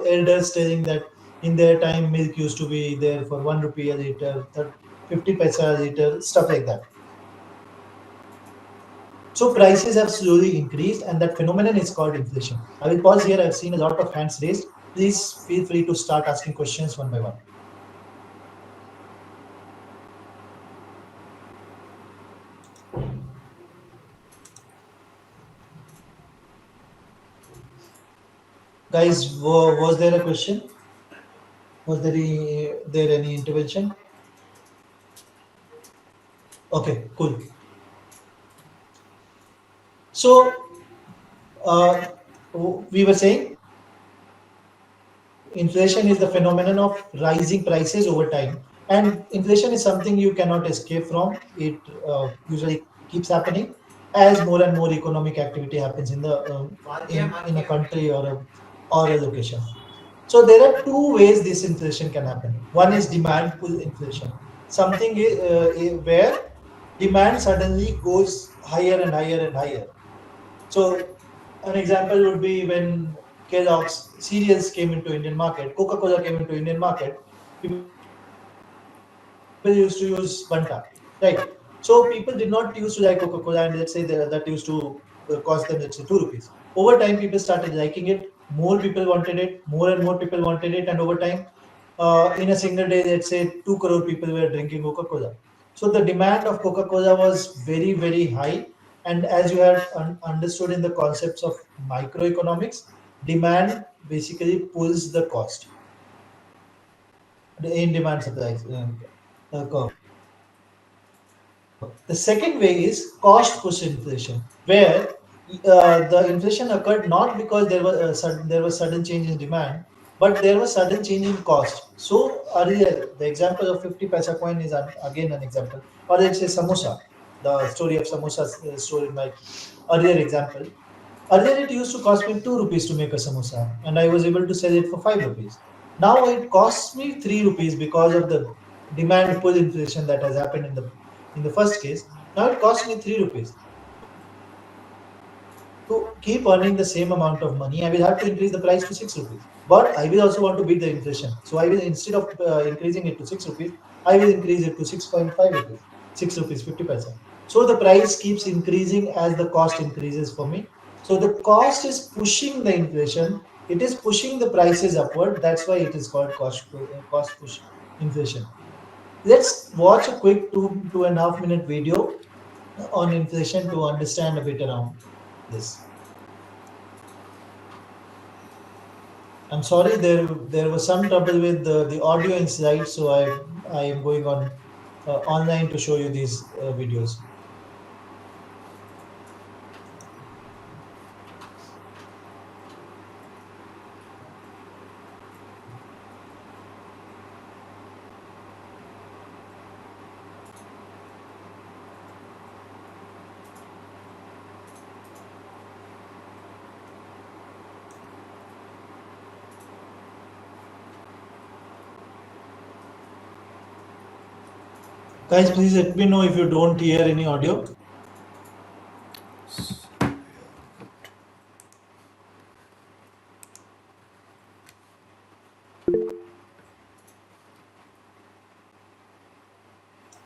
elders telling that in their time milk used to be there for 1 rupee a liter, 50 paisa a liter, stuff like that. So prices have slowly increased, and that phenomenon is called inflation. I will pause here. I've seen a lot of hands raised. Please feel free to start asking questions one by one. Guys, was there a question? Was there any intervention? Okay, cool. So we were saying inflation is the phenomenon of rising prices over time, and inflation is something you cannot escape from. It usually keeps happening as more and more economic activity happens in the in a country or a location. So there are two ways this inflation can happen. One is demand pull inflation, something where demand suddenly goes higher and higher and higher. So an example would be when Kellogg's cereals came into Indian market, Coca-Cola came into Indian market, people used to use Banta, right? So people did not used to like Coca-Cola, and let's say that used to cost them, let's say, 2 rupees. Over time, people started liking it. More people wanted it. More and more people wanted it, and over time, in a single day, let's say 2 crore people were drinking Coca-Cola. So the demand of Coca-Cola was very, very high. And as you had understood in the concepts of microeconomics, demand basically pulls the cost, the in demand supply curve. The second way is cost push inflation, where the inflation occurred not because there was sudden change in demand, but there was sudden change in cost. So earlier, the example of 50 paisa coin is again an example, or let's say samosa, the story of samosa story in my earlier example. Earlier, it used to cost me 2 rupees to make a samosa, and I was able to sell it for 5 rupees. Now it costs me 3 rupees because of the demand pull inflation that has happened in the first case. Now it costs me 3 rupees. To keep earning the same amount of money, I will have to increase the price to 6 rupees. But I will also want to beat the inflation. So I will, instead of increasing it to 6 rupees, I will increase it to 6.5 rupees, 6 rupees 50 paisa. So the price keeps increasing as the cost increases for me. So the cost is pushing the inflation. It is pushing the prices upward. That's why it is called cost push inflation. Let's watch a quick 2.5 minute video on inflation to understand a bit around this. I'm sorry, there was some trouble with the audio inside, so I am going on online to show you these videos. Guys, please let me know if you don't hear any audio.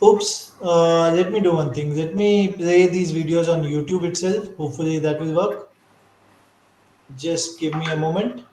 Oops, let me do one thing. Let me play these videos on YouTube itself. Hopefully that will work. Just give me a moment.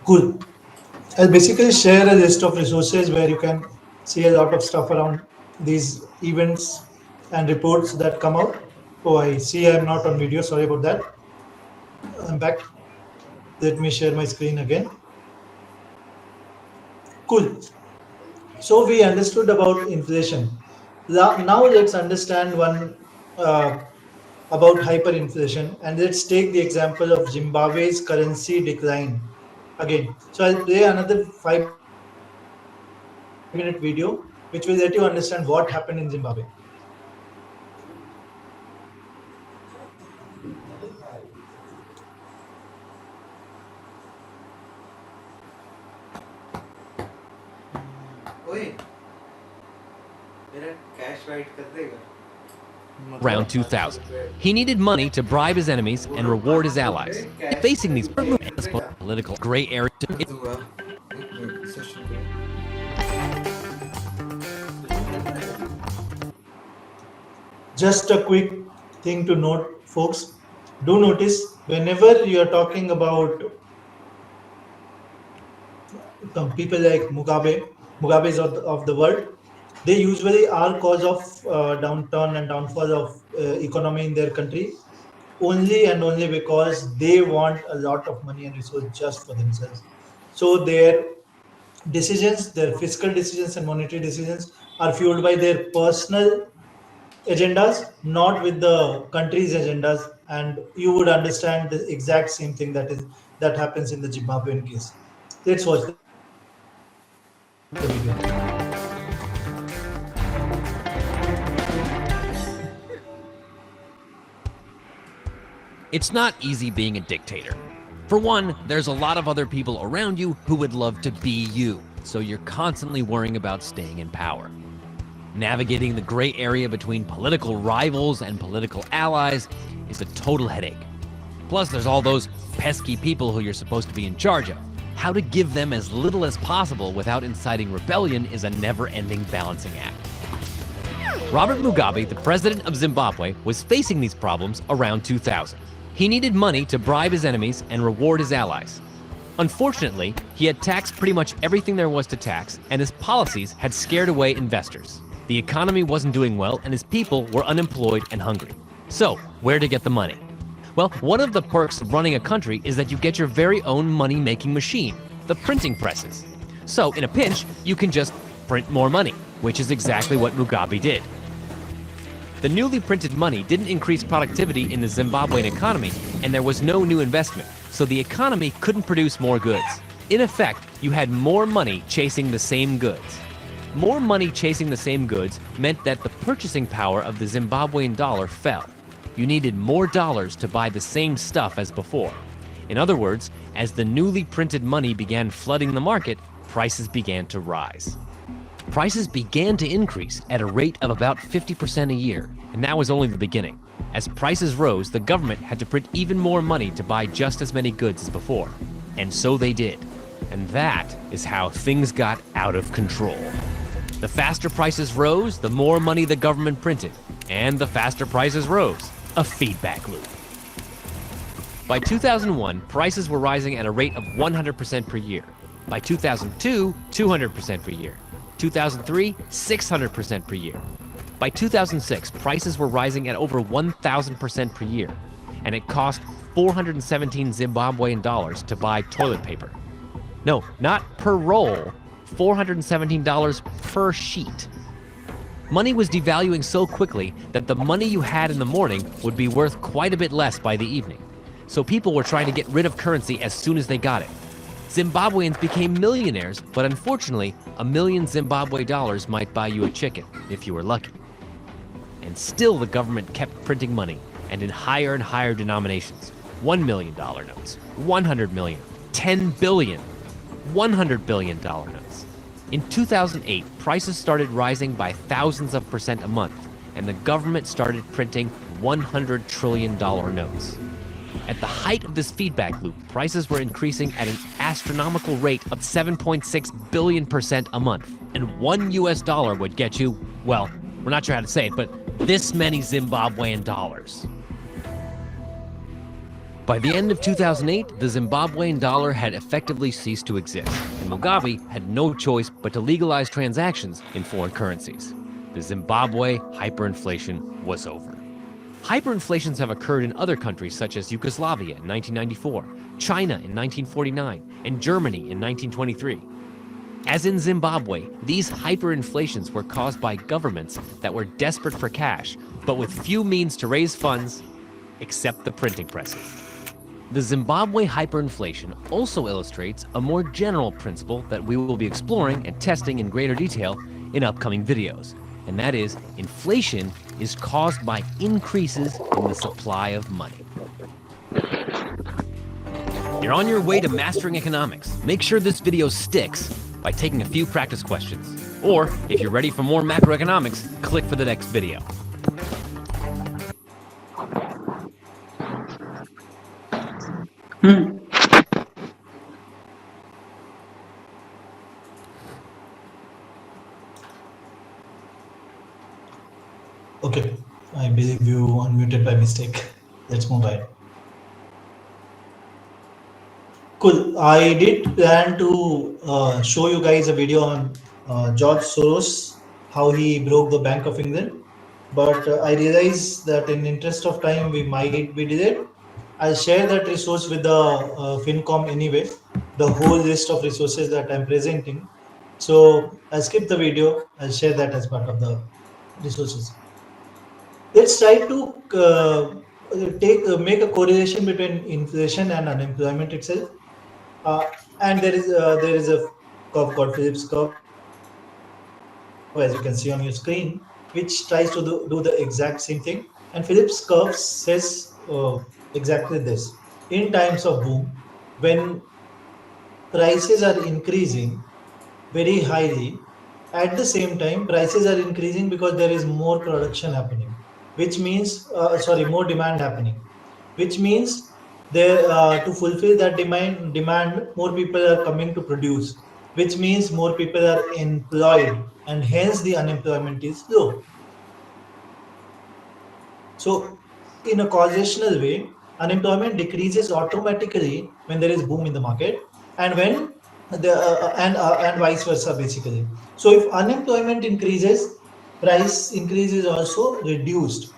Cool. I'll basically share a list of resources where you can see a lot of stuff around these events and reports that come out. Oh, I see I'm not on video. Sorry about that. I'm back. Let me share my screen again. Cool. So we understood about inflation. Now let's understand one about hyperinflation, and let's take the example of Zimbabwe's currency decline again. So I'll play another 5-minute video which will let you understand what happened in Zimbabwe. ओए मेरा cash white कर देगा Around 2000. He needed money to bribe his enemies and reward his allies. Facing these political gray area, दूंगा एक minute session पे Just a quick thing to note, folks. Do notice whenever you are talking about people like Mugabe's of the world, they usually are cause of downturn and downfall of economy in their country only and only because they want a lot of money and resource just for themselves. So their decisions, their fiscal decisions and monetary decisions are fueled by their personal agendas, not with the country's agendas. And you would understand the exact same thing that happens in the Zimbabwean case. Let's watch the video. it's not easy being a dictator. For one, there's a lot of other people around you who would love to be you, so you're constantly worrying about staying in power. Navigating the gray area between political rivals and political allies is a total headache. Plus, there's all those pesky people who you're supposed to be in charge of. How to give them as little as possible without inciting rebellion is a never-ending balancing act. Robert Mugabe, the president of Zimbabwe, was facing these problems around 2000. He needed money to bribe his enemies and reward his allies. Unfortunately, he had taxed pretty much everything there was to tax, and his policies had scared away investors. The economy wasn't doing well, and his people were unemployed and hungry. So, where to get the money? Well, one of the perks of running a country is that you get your very own money-making machine, the printing presses. So, in a pinch, you can just print more money, which is exactly what Mugabe did. The newly printed money didn't increase productivity in the Zimbabwean economy, and there was no new investment, so the economy couldn't produce more goods. In effect, you had more money chasing the same goods. More money chasing the same goods meant that the purchasing power of the Zimbabwean dollar fell. You needed more dollars to buy the same stuff as before. In other words, as the newly printed money began flooding the market, prices began to rise. Prices began to increase at a rate of about 50% a year, and that was only the beginning. As prices rose, the government had to print even more money to buy just as many goods as before. And so they did. And that is how things got out of control. The faster prices rose, the more money the government printed. And the faster prices rose. A feedback loop. By 2001, prices were rising at a rate of 100% per year. By 2002, 200% per year. 2003, 600% per year. By 2006, prices were rising at over 1,000% per year, and it cost 417 Zimbabwean dollars to buy toilet paper. No, not per roll, $417 per sheet. Money was devaluing so quickly that the money you had in the morning would be worth quite a bit less by the evening. So people were trying to get rid of currency as soon as they got it. Zimbabweans became millionaires, but unfortunately, $1 million Zimbabwe dollars might buy you a chicken, if you were lucky. And still the government kept printing money, and in higher and higher denominations. $1 million notes, 100 million, 10 billion, $100 billion notes. In 2008, prices started rising by thousands of percent a month, and the government started printing $100 trillion notes. At the height of this feedback loop, prices were increasing at an astronomical rate of 7.6 billion% a month. And $1 US would get you, well, we're not sure how to say it, but this many Zimbabwean dollars. By the end of 2008, the Zimbabwean dollar had effectively ceased to exist, and Mugabe had no choice but to legalize transactions in foreign currencies. The Zimbabwe hyperinflation was over. Hyperinflations have occurred in other countries such as Yugoslavia in 1994, China in 1949, and Germany in 1923. As in Zimbabwe, these hyperinflations were caused by governments that were desperate for cash, but with few means to raise funds except the printing presses. The Zimbabwe hyperinflation also illustrates a more general principle that we will be exploring and testing in greater detail in upcoming videos, and that is, inflation is caused by increases in the supply of money. You're on your way to mastering economics. Make sure this video sticks by taking a few practice questions. Or, if you're ready for more macroeconomics, click for the next video. Okay, I believe you unmuted by mistake. Let's move ahead. Cool. I did plan to show you guys a video on George Soros, how he broke the Bank of England, but I realized that in interest of time we might be delayed. I'll share that resource with the FinCom anyway, the whole list of resources that I'm presenting. So I'll skip the video. I'll share that as part of the resources. Let's try to make a correlation between inflation and unemployment itself. And there is a curve called Phillips curve, as you can see on your screen, which tries to do the exact same thing. And Phillips curve says exactly this: in times of boom, when prices are increasing very highly, at the same time prices are increasing because there is more production happening, which means more demand happening, which means to fulfill that demand more people are coming to produce, which means more people are employed, and hence the unemployment is low. So in a causational way, unemployment decreases automatically when there is boom in the market, and when and vice versa basically. So if unemployment increases, price increase is also reduced,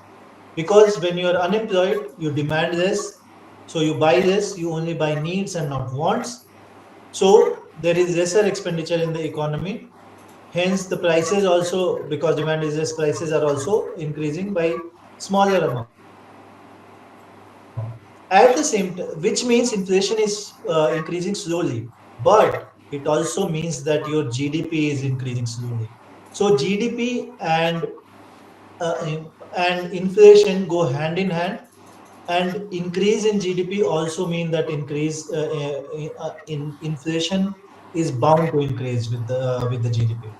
because when you are unemployed you demand less, so you buy less, you only buy needs and not wants, so there is lesser expenditure in the economy, hence the prices also, because demand is less, prices are also increasing by smaller amount. At the same time, which means inflation is increasing slowly, but it also means that your GDP is increasing slowly. So GDP and inflation go hand in hand, and increase in GDP also mean that increase in inflation is bound to increase with the GDP.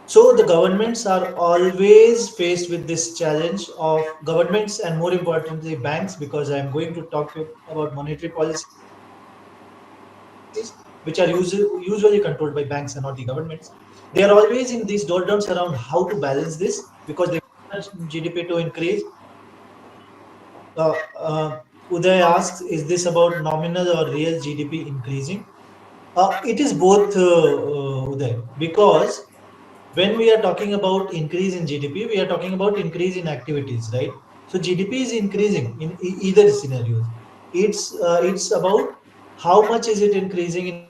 So the governments are always faced with this challenge of governments, and more importantly banks, because I am going to talk about monetary policies which are usually controlled by banks and not the governments. They are always in these doldrums around how to balance this, because they want their GDP to increase. Uday asks, is this about nominal or real GDP increasing? It is both, Uday, because when we are talking about increase in GDP, we are talking about increase in activities, right? So GDP is increasing in either scenarios. It's about how much is it increasing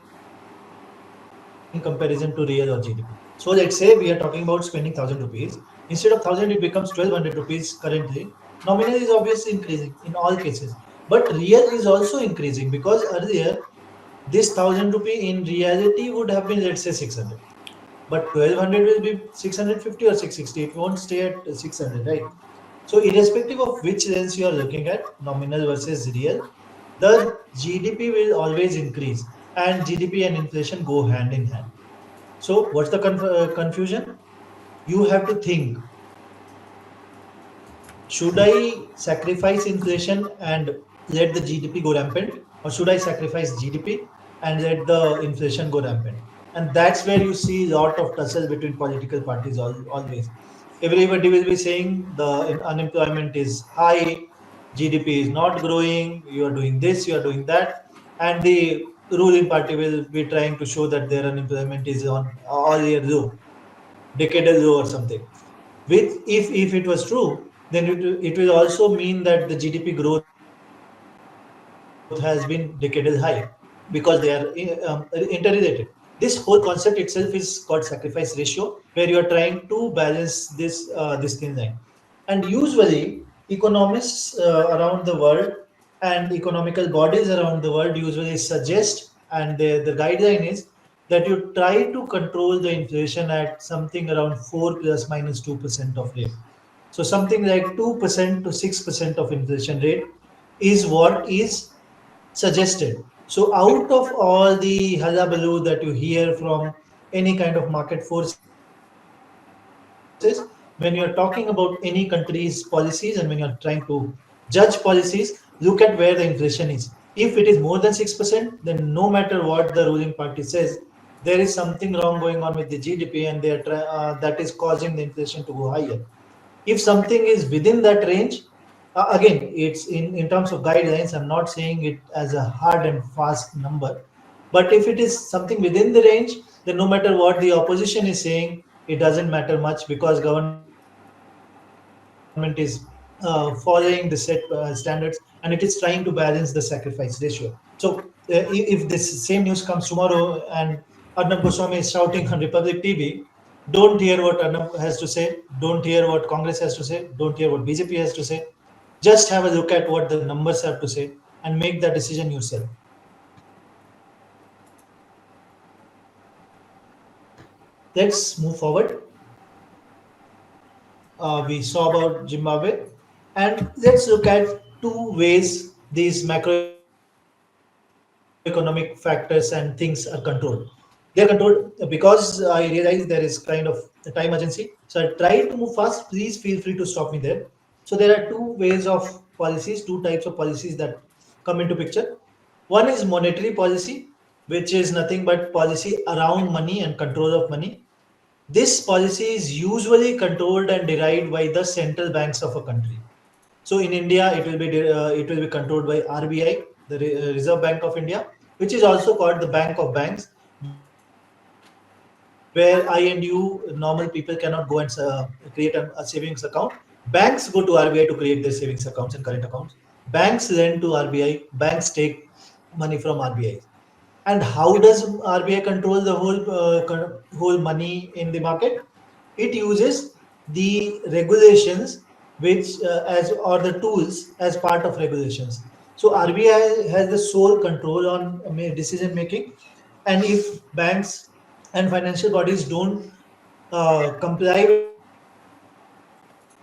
in comparison to real or GDP. So let's say we are talking about spending 1,000 rupees. Instead of 1,000, it becomes 1,200 rupees currently. Nominal is obviously increasing in all cases, but real is also increasing, because earlier this 1,000 rupee in reality would have been, let's say, 600, but 1,200 will be 650 or 660. It won't stay at 600, right? So irrespective of which lens you are looking at, nominal versus real, the GDP will always increase, and GDP and inflation go hand in hand. So what's the confusion? You have to think, should I sacrifice inflation and let the GDP go rampant, or should I sacrifice GDP and let the inflation go rampant? And that's where you see a lot of tussle between political parties always. Everybody will be saying the unemployment is high, GDP is not growing, you are doing this, you are doing that, and the ruling party will be trying to show that their unemployment is on all year low, decadal low or something. With if it was true, then it will also mean that the GDP growth has been decadal high because they are interrelated. This whole concept itself is called sacrifice ratio, where you are trying to balance this thin line. And usually, economists around the world and economical bodies around the world usually suggest, and the guideline is that you try to control the inflation at something around 4 plus minus 2% of rate. So something like 2% to 6% of inflation rate is what is suggested. So out of all the hullabaloo that you hear from any kind of market forces, when you are talking about any country's policies and when you are trying to judge policies, look at where the inflation is. If it is more than 6%, then no matter what the ruling party says, there is something wrong going on with the GDP and that is causing the inflation to go higher. If something is within that range, again, it's in terms of guidelines, I'm not saying it as a hard and fast number, but if it is something within the range, then no matter what the opposition is saying, it doesn't matter much because government is following the set standards, and it is trying to balance the sacrifice ratio. So if this same news comes tomorrow and Arnab Goswami is shouting on Republic TV, don't hear what Arnab has to say, don't hear what Congress has to say, don't hear what BJP has to say. Just have a look at what the numbers have to say and make that decision yourself. Let's move forward. We saw about Zimbabwe, and let's look at two ways these macroeconomic factors and things are controlled. They are controlled because I realize there is kind of a time urgency, so I try to move fast. Please feel free to stop me there. So there are two ways of policies, two types of policies that come into picture. One is monetary policy, which is nothing but policy around money and control of money. This policy is usually controlled and derived by the central banks of a country. So in India, it will be controlled by RBI, the Reserve Bank of India, which is also called the Bank of Banks, where I and you normal people cannot go and create a savings account. Banks go to RBI to create their savings accounts and current accounts. Banks lend to RBI. Banks take money from RBI. And how does RBI control the whole money in the market? It uses the regulations which as or the tools as part of regulations. So RBI has the sole control on decision making, and if banks and financial bodies don't comply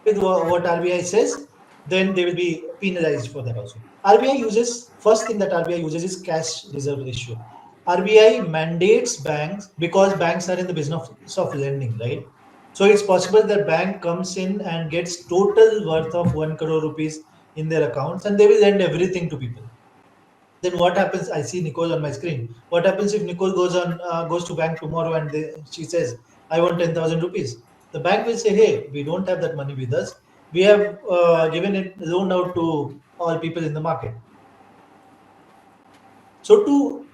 with what RBI says, then they will be penalized for that also. RBI uses first thing that RBI uses is cash reserve ratio. RBI mandates banks because banks are in the business of lending, right? So it's possible that bank comes in and gets total worth of 1 crore rupees in their accounts and they will lend everything to people. Then what happens? I see Nicole on my screen. What happens if Nicole goes to bank tomorrow and she says, "I want 10,000 rupees." The bank will say, "Hey, we don't have that money with us. We have given it loaned out to all people in the market." So to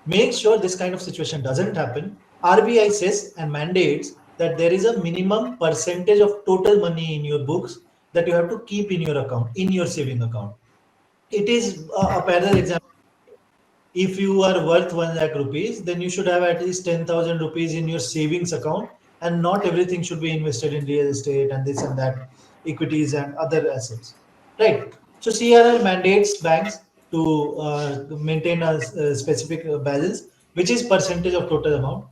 make sure this kind of situation doesn't happen, RBI says and mandates that there is a minimum percentage of total money in your books that you have to keep in your account, in your saving account. It is a parallel example. If you are worth 1 lakh rupees, then you should have at least 10,000 rupees in your savings account, and not everything should be invested in real estate and this and that, equities and other assets. Right. So CRR mandates banks to maintain a specific balance, which is percentage of total amount.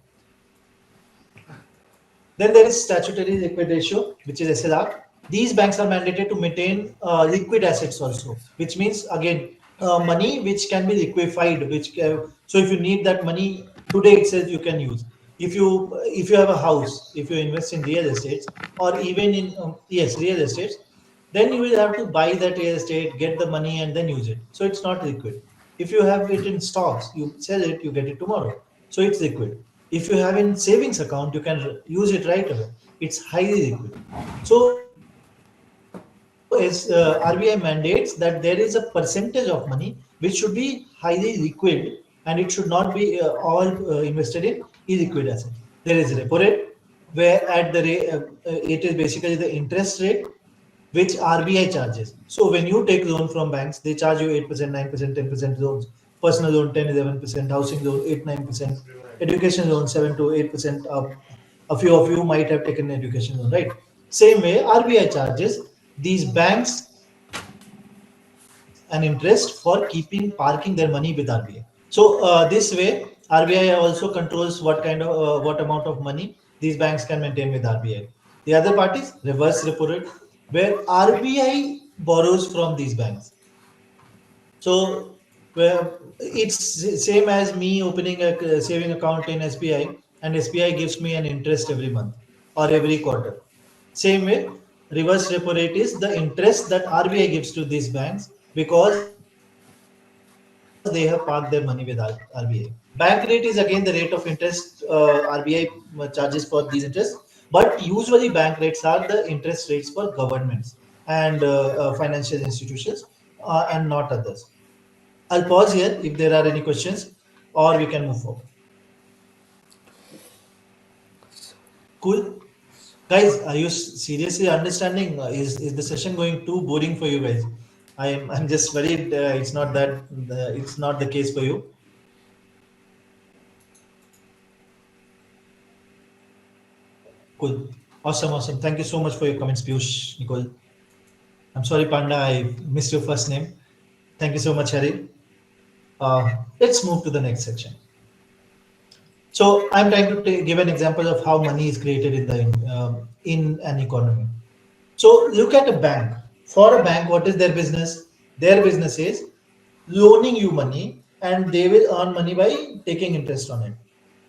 Then there is statutory liquid ratio, which is SLR. These banks are mandated to maintain liquid assets also, which means again money which can be liquefied. So if you need that money today itself, you can use. If you have a house, if you invest in real estates or even in yes real estates, then you will have to buy that real estate, get the money, and then use it. So it's not liquid. If you have it in stocks, you sell it, you get it tomorrow. So it's liquid. If you have in savings account, you can use it right away. It's highly liquid. So SLR is is RBI mandates that there is a percentage of money which should be highly liquid and it should not be all invested in illiquid assets. There is repo rate, where at the rate it is basically the interest rate which RBI charges. So when you take loan from banks, they charge you 8%, 9%, 10% loans. Personal loan 10, 11%, housing loan 8, 9%, education loan 7 to 8%. A few of you might have taken education loan, right? Same way, RBI charges these banks an interest for keeping parking their money with RBI. So this way, RBI also controls what kind of what amount of money these banks can maintain with RBI. The other part is reverse repo rate, where RBI borrows from these banks. So where it's same as me opening a saving account in SBI, and SBI gives me an interest every month or every quarter. Same way, reverse repo rate is the interest that RBI gives to these banks because they have parked their money with RBI. Bank rate is again the rate of interest RBI charges for these interests, but usually bank rates are the interest rates for governments and financial institutions and not others. I'll pause here if there are any questions, or we can move forward. Cool. Guys, are you seriously understanding? Is the session going too boring for you guys? I'm just worried. It's not the case for you. Cool. Awesome, awesome. Thank you so much for your comments, Piyush, Nicole. I'm sorry, Panda, I missed your first name. Thank you so much, Harry. Let's move to the next section. So I'm trying to give an example of how money is created in an economy. So look at a bank. For a bank, what is their business? Their business is loaning you money, and they will earn money by taking interest on it.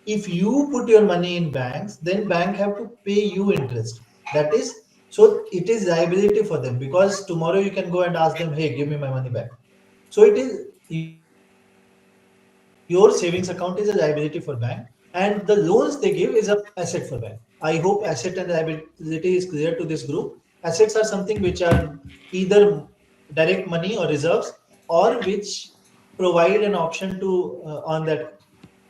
If you put your money in banks, then bank have to pay you interest. That is, so it is liability for them, because tomorrow you can go and ask them, hey, give me my money back. So it is your savings account is a liability for bank, and the loans they give is a asset for bank. I hope asset and liability is clear to this group. Assets are something which are either direct money or reserves, or which provide an option to earn that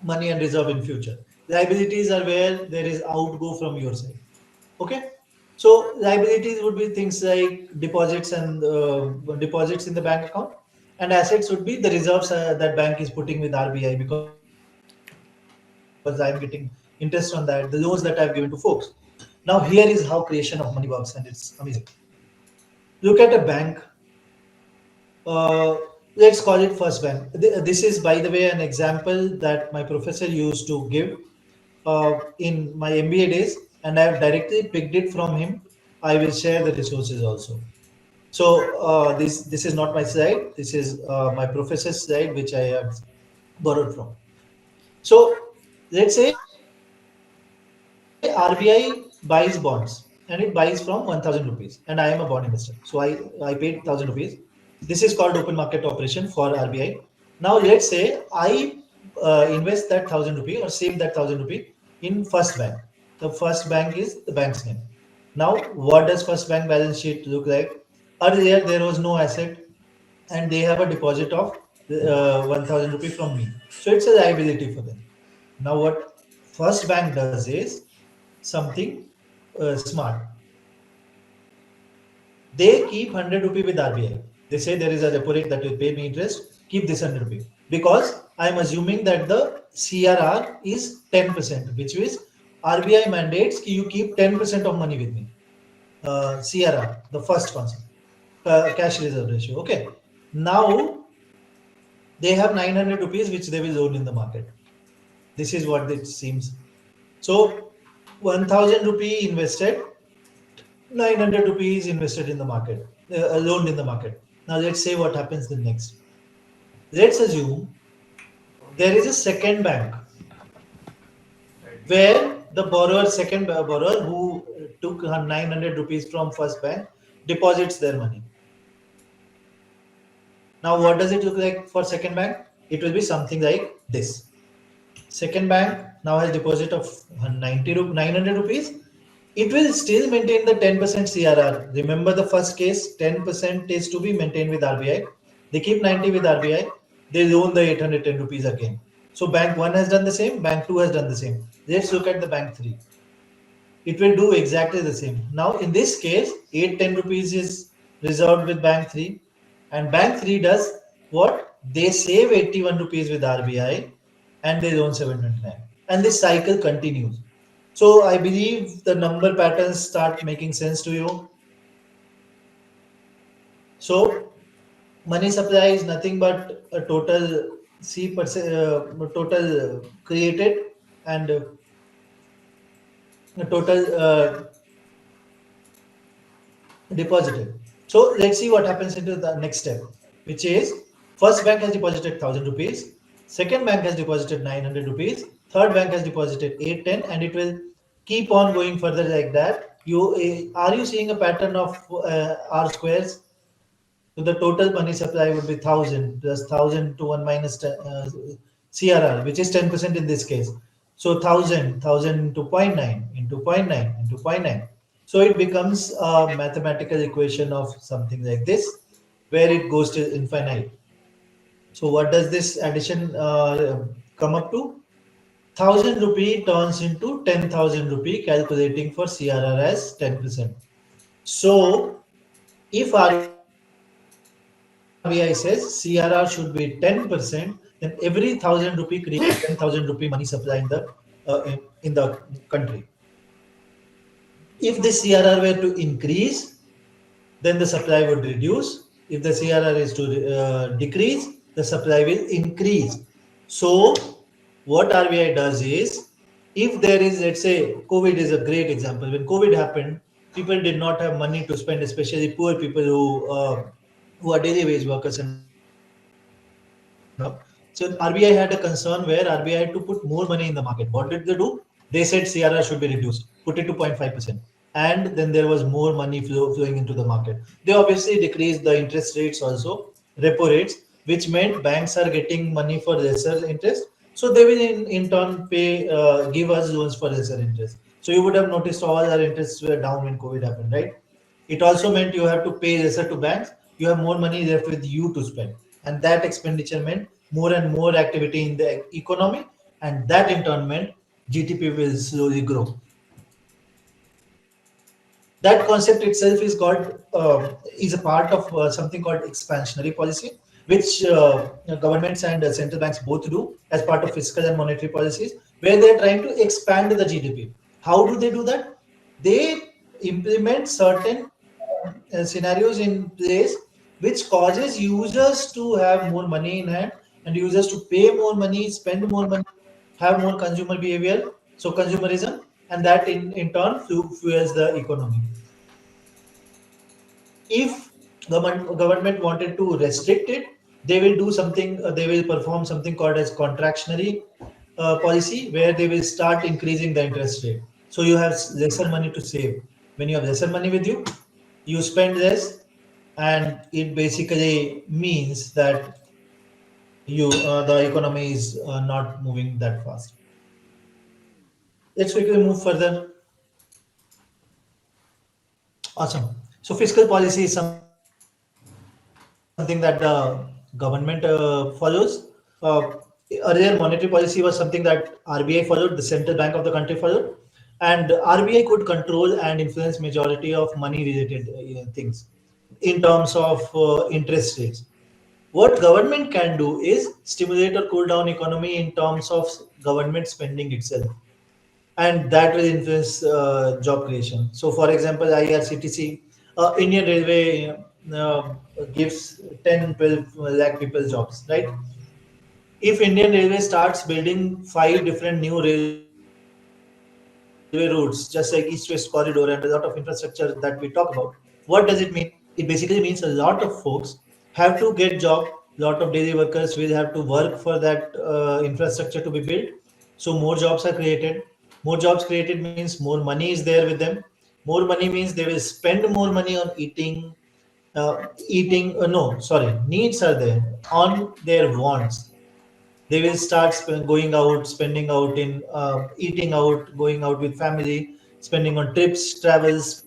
money and reserve in future. Liabilities are where there is outgo from your side. Okay. So liabilities would be things like deposits and deposits in the bank account, and assets would be the reserves that bank is putting with RBI, because I'm getting interest on that, the loans that I've given to folks. Now here is how creation of money works, and it's amazing. Look at a bank. Let's call it First Bank. This is, by the way, an example that my professor used to give in my MBA days, and I have directly picked it from him. I will share the resources also. So this is not my slide. This is my professor's slide, which I have borrowed from. So let's say RBI buys bonds, and it buys from 1,000 rupees, and I am a bond investor. So I paid 1,000 rupees. This is called open market operation for RBI. Now let's say I invest that 1,000 rupee or save that 1,000 rupee in First Bank. The First Bank is the bank's name. Now what does First Bank balance sheet look like? Earlier there was no asset, and they have a deposit of 1,000 rupee from me. So it's a liability for them. Now what First Bank does is something smart. They keep 100 rupee with RBI. They say there is a repo rate that will pay me interest. Keep this 100 rupee, because I am assuming that the CRR is 10%, which is RBI mandates you keep 10% of money with me. CRR, the first concept, cash reserve ratio. Okay. Now they have 900 rupees which they will loan in the market. This is what it seems. So 1,000 rupee invested, 900 rupees invested in the market, loaned in the market. Now let's say what happens the next. Let's assume there is a second bank where the second borrower who took 900 rupees from First Bank deposits their money. Now what does it look like for second bank? It will be something like this. Second bank now has deposit of 900 rupees, it will still maintain the 10% CRR. Remember the first case, 10% is to be maintained with RBI. They keep 90 with RBI. They loan the 810 rupees again. So bank 1 has done the same, bank 2 has done the same. Let's look at the bank 3. It will do exactly the same. Now in this case, 810 rupees is reserved with bank 3, and bank 3 does what? They save 81 rupees with RBI and they loan 729. And this cycle continues. So I believe the number patterns start making sense to you. So money supply is nothing but a total C percent, total created, and a total deposited. So let's see what happens into the next step, which is first bank has deposited 1,000 rupees, second bank has deposited 900 rupees, third bank has deposited 810, and it will keep on going further like that. Are you seeing a pattern of R squares? So the total money supply would be 1,000 plus 1,000 to 1 minus 10, CRR, which is 10% in this case. So 1,000 into zero point 0.9 into zero point 0.9 into zero point 0.9. So it becomes a mathematical equation of something like this, where it goes to infinite. So what does this addition come up to? 1,000 rupee turns into 10,000 rupee, calculating for CRR as 10%. So if RBI says CRR should be 10%, then every 1,000 rupee creates 10,000 rupee money supply in the country. If the CRR were to increase, then the supply would reduce. If the CRR is to decrease, the supply will increase. So, what RBI does is, if there is, let's say, COVID is a great example. When COVID happened, people did not have money to spend, especially poor people who are daily wage workers and all. So RBI had a concern where RBI had to put more money in the market. What did they do? They said CRR should be reduced, put it to 0.5%. And then there was more money flowing into the market. They obviously decreased the interest rates also, repo rates, which meant banks are getting money for lesser interest. So they will in turn give us loans for lesser interest. So you would have noticed all our interests were down when COVID happened, right? It also meant you have to pay lesser to banks. You have more money left with you to spend, and that expenditure meant more and more activity in the economy, and that in turn meant GDP will slowly grow. That concept itself is a part of something called expansionary policy, which governments and central banks both do as part of fiscal and monetary policies, where they're trying to expand the GDP. How do they do that? They implement certain scenarios in place which causes users to have more money in hand, and users to pay more money, spend more money, have more consumer behavior, so consumerism, and that in turn fuels the economy. If government wanted to restrict it, they will do something. They will perform something called as contractionary policy, where they will start increasing the interest rate. So you have lesser money to save. When you have lesser money with you spend less, and it basically means that the economy is not moving that fast. Let's quickly move further. Awesome. So fiscal policy is something that the government follows. Earlier, monetary policy was something that RBI followed, the central bank of the country followed, and RBI could control and influence majority of money-related things in terms of interest rates. What government can do is stimulate or cool down economy in terms of government spending itself, and that will influence job creation. So, for example, IRCTC, Indian Railway gives 10, 12 lakh people jobs, right? If Indian Railway starts building 5 different new railway routes, just like East-West Corridor and a lot of infrastructure that we talk about, what does it mean? It basically means a lot of folks have to get job. Lot of daily workers will have to work for that infrastructure to be built. So more jobs are created. More jobs created means more money is there with them. More money means they will spend more money on no, sorry, needs are there on their wants. They will start going out, spending out in eating out, going out with family. spending on trips, travels,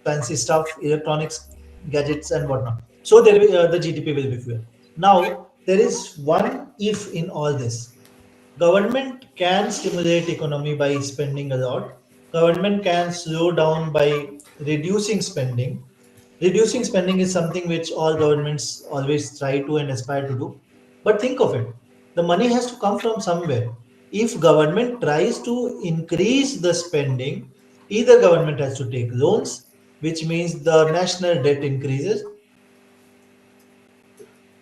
fancy stuff, electronics, gadgets, and whatnot. So there will the GDP will be fuel. Now there is one if in all this. Government can stimulate economy by spending a lot. Government can slow down by reducing spending. Reducing spending is something which all governments always try to and aspire to do. But think of it, the money has to come from somewhere. If government tries to increase the spending, either government has to take loans, which means the national debt increases,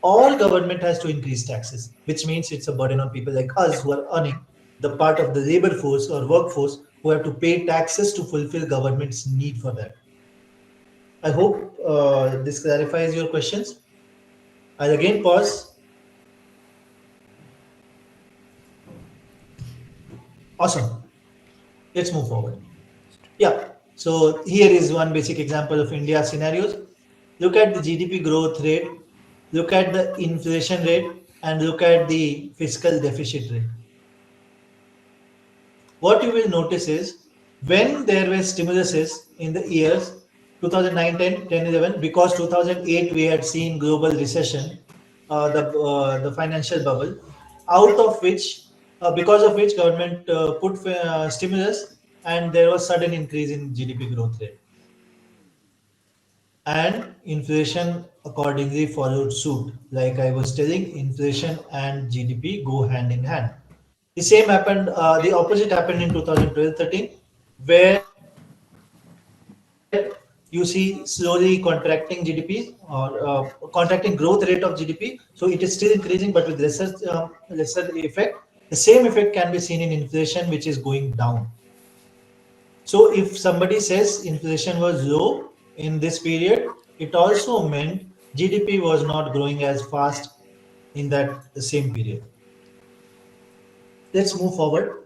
or government has to increase taxes, which means it's a burden on people like us who are earning, the part of the labor force or workforce who have to pay taxes to fulfill government's need for that. I hope this clarifies your questions. I'll again pause. Awesome. Let's move forward. Yeah. So here is one basic example of India scenarios. Look at the GDP growth rate, look at the inflation rate, and look at the fiscal deficit rate. What you will notice is when there were stimuluses in the years 2009, 10, 10, 11, because 2008 we had seen global recession, the financial bubble, out of which, because of which government put stimulus, and there was sudden increase in GDP growth rate, and inflation accordingly followed suit. Like I was telling, inflation and GDP go hand in hand. The same happened, the opposite happened in 2012-13, where you see slowly contracting GDP or contracting growth rate of GDP. So it is still increasing, but with lesser effect. The same effect can be seen in inflation, which is going down. So if somebody says inflation was low in this period, it also meant GDP was not growing as fast in that the same period. Let's move forward.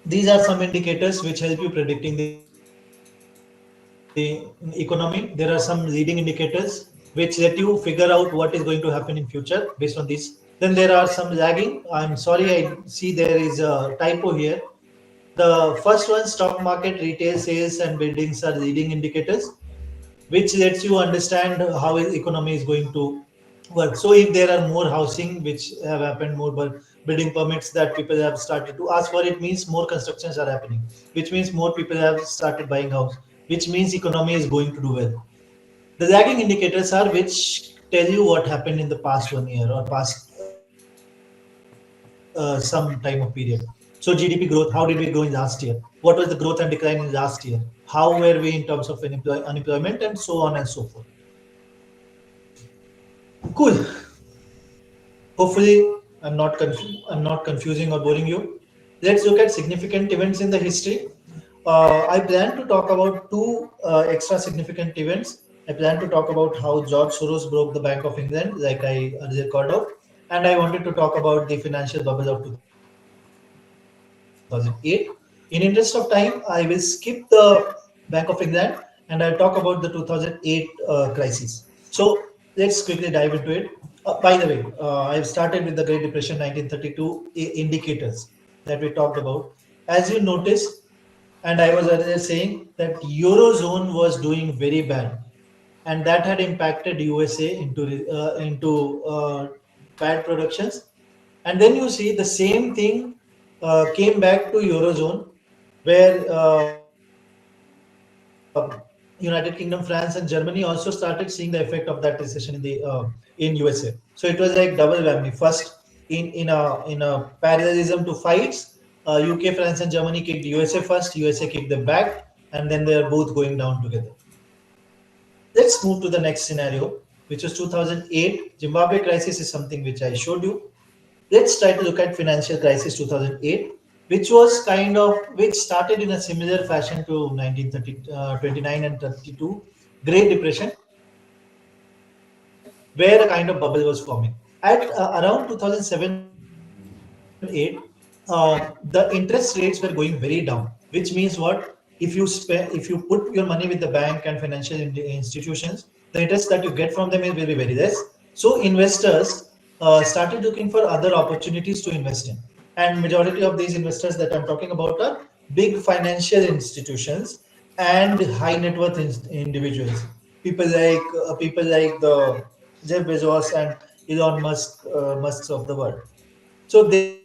These are some indicators which help you predicting the economy. There are some leading indicators which let you figure out what is going to happen in future based on these. Then there are some lagging. I'm sorry, I see there is a typo here. The first one, stock market, retail sales, and buildings are leading indicators, which lets you understand how economy is going to work. So if there are more housing which have happened, more building permits that people have started to ask for, it means more constructions are happening, which means more people have started buying house, which means economy is going to do well. The lagging indicators are which tell you what happened in the past 1 year or past some time of period. So GDP growth, how did we grow in last year? What was the growth and decline in last year? How were we in terms of unemployment, and so on and so forth. Cool. Hopefully, I'm not confusing or boring you. Let's look at significant events in the history. I plan to talk about two extra significant events. I plan to talk about how George Soros broke the Bank of England, like I earlier called out, and I wanted to talk about the financial bubble of 2008. In interest of time, I will skip the Bank of England and I'll talk about the 2008 crisis. So let's quickly dive into it. By the way, I've started with the Great Depression 1932 indicators that we talked about. As you notice, and I was earlier saying that Eurozone was doing very bad, and that had impacted USA into bad productions. And then you see the same thing came back to Eurozone, where United Kingdom, France, and Germany also started seeing the effect of that recession in USA. So it was like double whammy. First, in a parallelism to fights, UK, France, and Germany kicked USA first. USA kicked them back, and then they are both going down together. Let's move to the next scenario, which was 2008. Zimbabwe crisis is something which I showed you. Let's try to look at financial crisis 2008, which was which started in a similar fashion to 1930, 29 and 32 Great Depression, where a kind of bubble was forming. At around 2007, 8, the interest rates were going very down, which means what? If you put your money with the bank and financial institutions, the interest that you get from them will be very less. So investors started looking for other opportunities to invest in. and majority of these investors that I'm talking about are big financial institutions and high net worth individuals. People like the Jeff Bezos and Elon Musks of the world. So they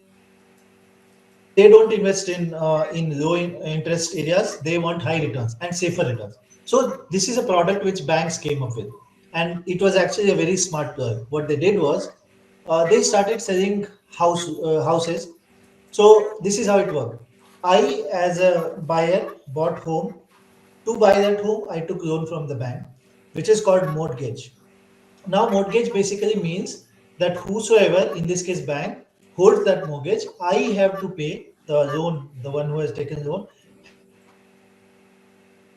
don't invest in low interest areas. They want high returns and safer returns. So this is a product which banks came up with, and it was actually a very smart curve. What they did was they started selling houses. So this is how it worked. I, as a buyer, bought home. To buy that home, I took loan from the bank, which is called mortgage. Now, mortgage basically means that whosoever, in this case bank, holds that mortgage, I have to pay the loan, the one who has taken loan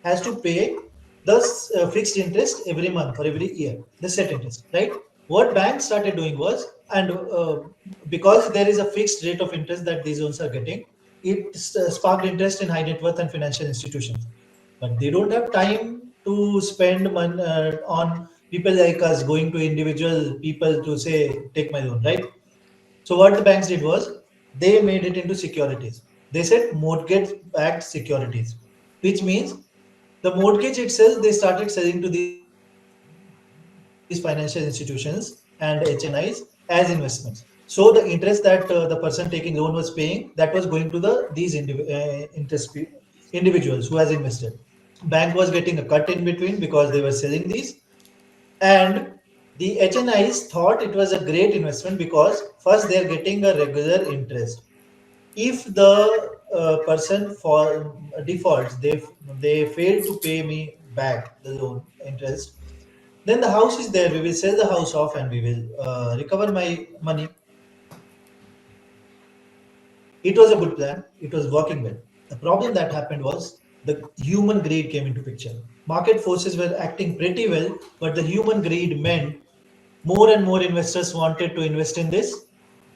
has to pay the fixed interest every month or every year, the set interest, right? What banks started doing was, and because there is a fixed rate of interest that these loans are getting, it sparked interest in high net worth and financial institutions. But they don't have time to spend money on people like us going to individual people to say, take my loan, right? So what the banks did was they made it into securities. They said mortgage-backed securities, which means the mortgage itself they started selling to these financial institutions and HNIs as investments. So the interest that the person taking loan was paying, that was going to individuals who has invested. Bank was getting a cut in between because they were selling these, and the HNIs thought it was a great investment because first they're getting a regular interest. If the person for defaults, they fail to pay me back the loan interest, then the house is there. We will sell the house off and we will recover my money. It was a good plan. It was working well. The problem that happened was the human greed came into picture. Market forces were acting pretty well, but the human greed meant more and more investors wanted to invest in this,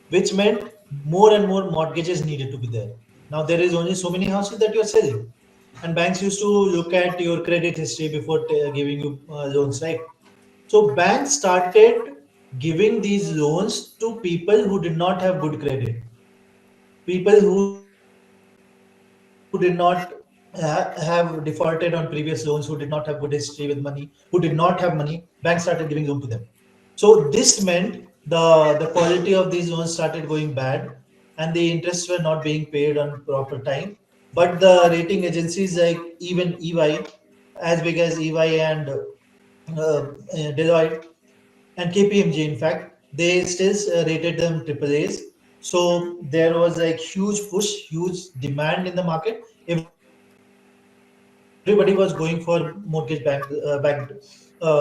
which meant more and more mortgages needed to be there. Now there is only so many houses that you are selling, and banks used to look at your credit history before giving you loans, right? So banks started giving these loans to people who did not have good credit, people who did not have defaulted on previous loans, who did not have good history with money, who did not have money. Banks started giving loan to them. So this meant the quality of these loans started going bad, and the interests were not being paid on proper time. But the rating agencies like even EY, as big as EY and Deloitte and KPMG, in fact, they still rated them triple A's. So there was like huge push, huge demand in the market. Everybody was going for mortgage backed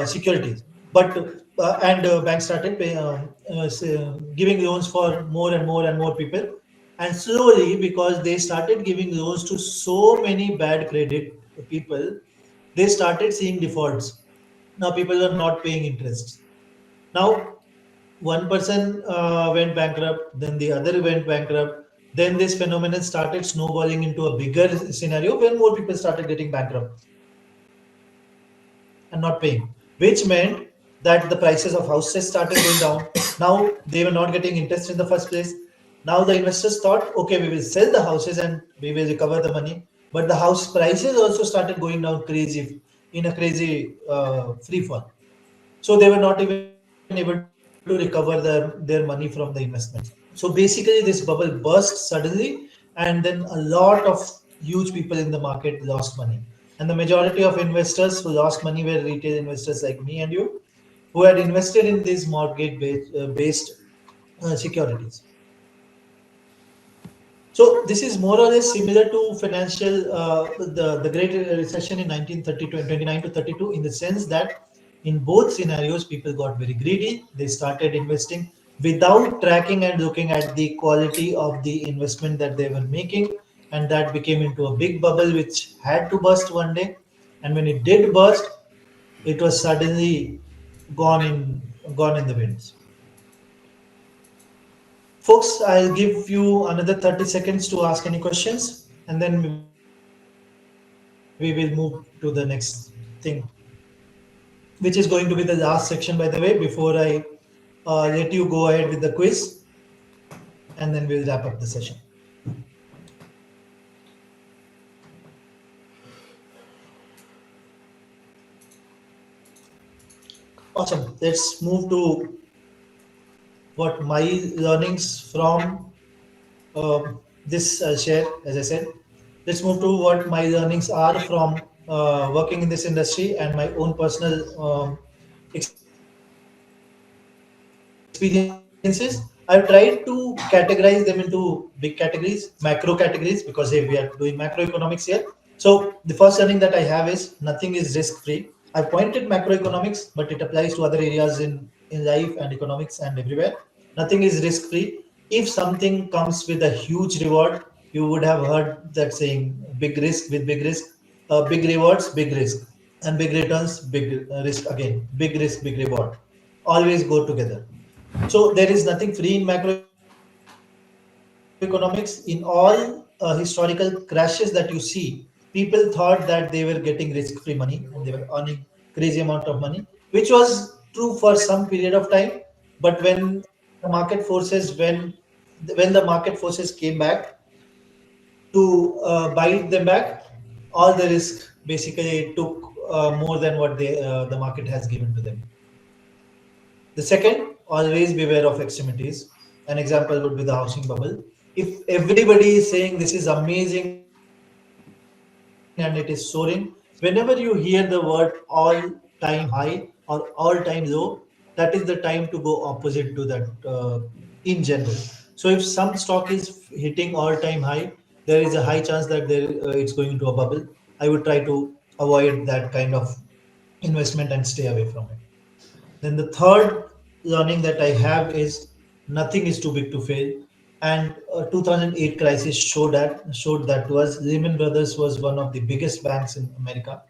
securities, and banks started giving loans for more and more and more people. And slowly, because they started giving loans to so many bad credit people, they started seeing defaults. Now people are not paying interest. Now one person went bankrupt, then the other went bankrupt. Then this phenomenon started snowballing into a bigger scenario where more people started getting bankrupt and not paying, which meant that the prices of houses started going down. Now they were not getting interest in the first place. Now the investors thought, okay, we will sell the houses and we will recover the money. But the house prices also started going down crazy in a crazy free fall. So they were not even able to recover their money from the investments. So basically, this bubble burst suddenly, and then a lot of huge people in the market lost money. And the majority of investors who lost money were retail investors like me and you, who had invested in these mortgage-based securities. So this is more or less similar to financial the Great Recession in 1932 and 29 to 32, in the sense that in both scenarios people got very greedy. They started investing without tracking and looking at the quality of the investment that they were making, and that became into a big bubble which had to burst one day. And when it did burst, it was suddenly gone in the winds. Folks, I'll give you another 30 seconds to ask any questions, and then we will move to the next thing, which is going to be the last section, by the way, before I let you go ahead with the quiz. and then we'll wrap up the session. Awesome. Let's move to what my learnings from this share. As I said, let's move to what my learnings are from working in this industry and my own personal experiences. I've tried to categorize them into big categories, macro categories, because hey, we are doing macroeconomics here. So the first learning that I have is nothing is risk free. I've pointed macroeconomics, but it applies to other areas in life and economics and everywhere. Nothing is risk free. If something comes with a huge reward, you would have heard that saying big risk with big risk, big rewards, big risk, and big returns, big risk again, big risk, big reward. Always go together. So there is nothing free in macroeconomics. In all historical crashes that you see, people thought that they were getting risk-free money and they were earning crazy amount of money, which was true for some period of time. But when the market forces when the market forces came back to bite them back, all the risk basically took more than what the market has given to them. The second, always beware of extremities. An example would be the housing bubble. If everybody is saying this is amazing and it is soaring, whenever you hear the word all time high or all time low, that is the time to go opposite to that in general. So if some stock is hitting all time high, there is a high chance that it's going into a bubble. I would try to avoid that kind of investment and stay away from it. Then the third learning that I have is nothing is too big to fail. And 2008 crisis showed that to us. Lehman Brothers was one of the biggest banks in America,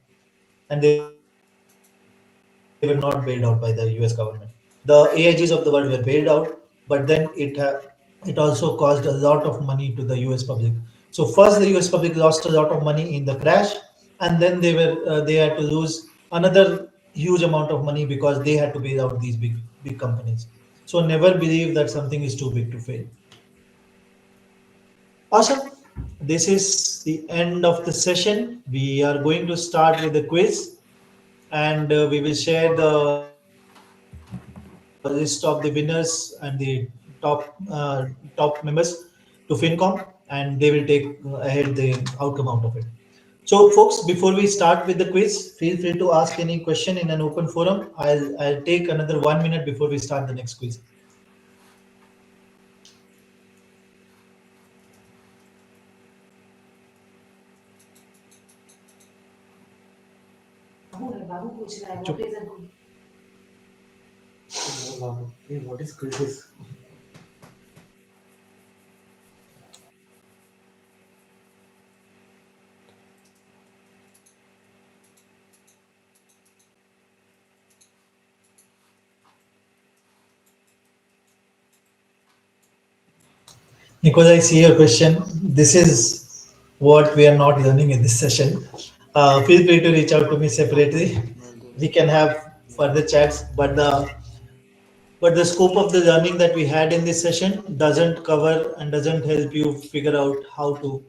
and they were not bailed out by the US government. The AIGs of the world were bailed out, but then it also caused a lot of money to the US public. So first the US public lost a lot of money in the crash, and then they had to lose another huge amount of money because they had to bail out these big companies. So never believe that something is too big to fail. Awesome. This is the end of the session. We are going to start with the quiz, and we will share the list of the winners and the top top members to FinCom, and they will take ahead the outcome out of it. So, folks, before we start with the quiz, feel free to ask any question in an open forum. I'll take another 1 minute before we start the next quiz. चुप. Hey, what is quizzes? Nicola, I see your question. This is what we are not learning in this session. Feel free to reach out to me separately. We can have further chats, but the scope of the learning that we had in this session doesn't cover and doesn't help you figure out how to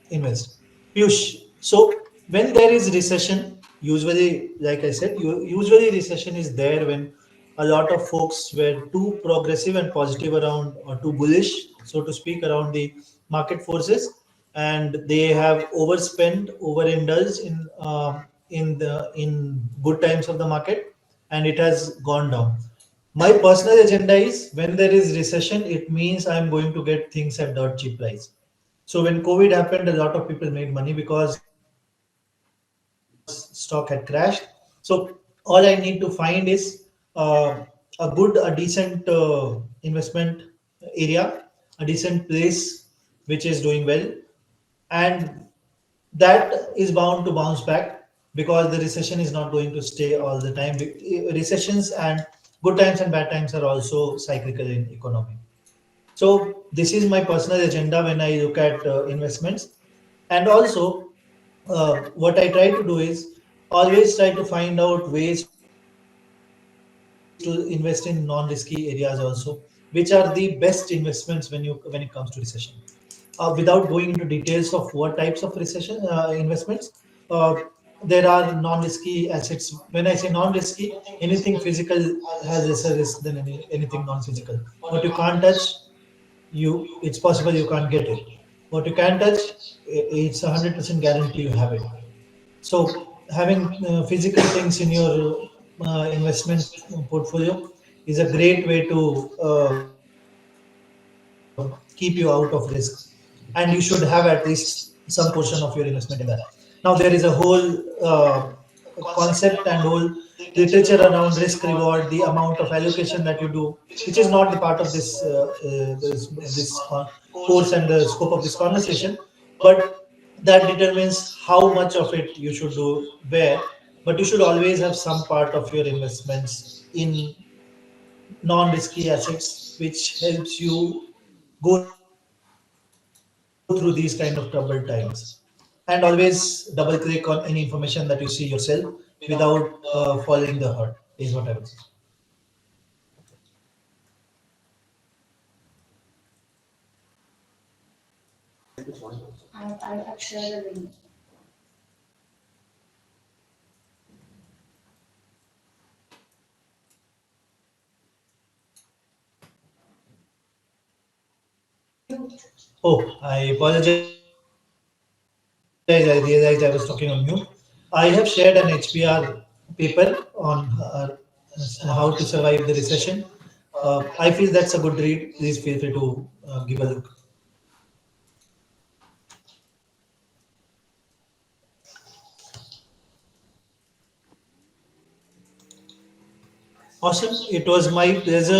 invest. Piyush, so when there is recession, usually, like I said, usually recession is there when a lot of folks were too progressive and positive around, or too bullish, so to speak, around the market forces, and they have overspent, overindulged in good times of the market, and it has gone down. My personal agenda is when there is recession, it means I'm going to get things at dirt cheap price. So when COVID happened, a lot of people made money because stock had crashed. So all I need to find is a decent investment area, a decent place which is doing well, and that is bound to bounce back because the recession is not going to stay all the time. Recessions and good times and bad times are also cyclical in economy. So this is my personal agenda when I look at investments, and also what I try to do is always try to find out ways to invest in to invest in non-risky areas also, which are the best investments when it comes to recession. Without going into details of what types of recession investments, uh, there are non-risky assets. When I say non-risky, anything physical has lesser risk than anything non-physical. What you can't touch, it's possible you can't get it. What you can touch, it's 100% guarantee you have it. So having physical things in your investment portfolio is a great way to keep you out of risk. And you should have at least some portion of your investment in that. Now there is a whole concept and whole literature around risk reward, the amount of allocation that you do, which is not the part of this course and the scope of this conversation, but that determines how much of it you should do where. But you should always have some part of your investments in non-risky assets, which helps you go through these kind of troubled times. And always double click on any information that you see yourself without falling the hurt, is what I would say. I've shared a link. Oh, I apologize. I realized I was talking on mute. I have shared an HBR paper on how to survive the recession. I feel that's a good read. Please feel free to give a look. Awesome. It was my pleasure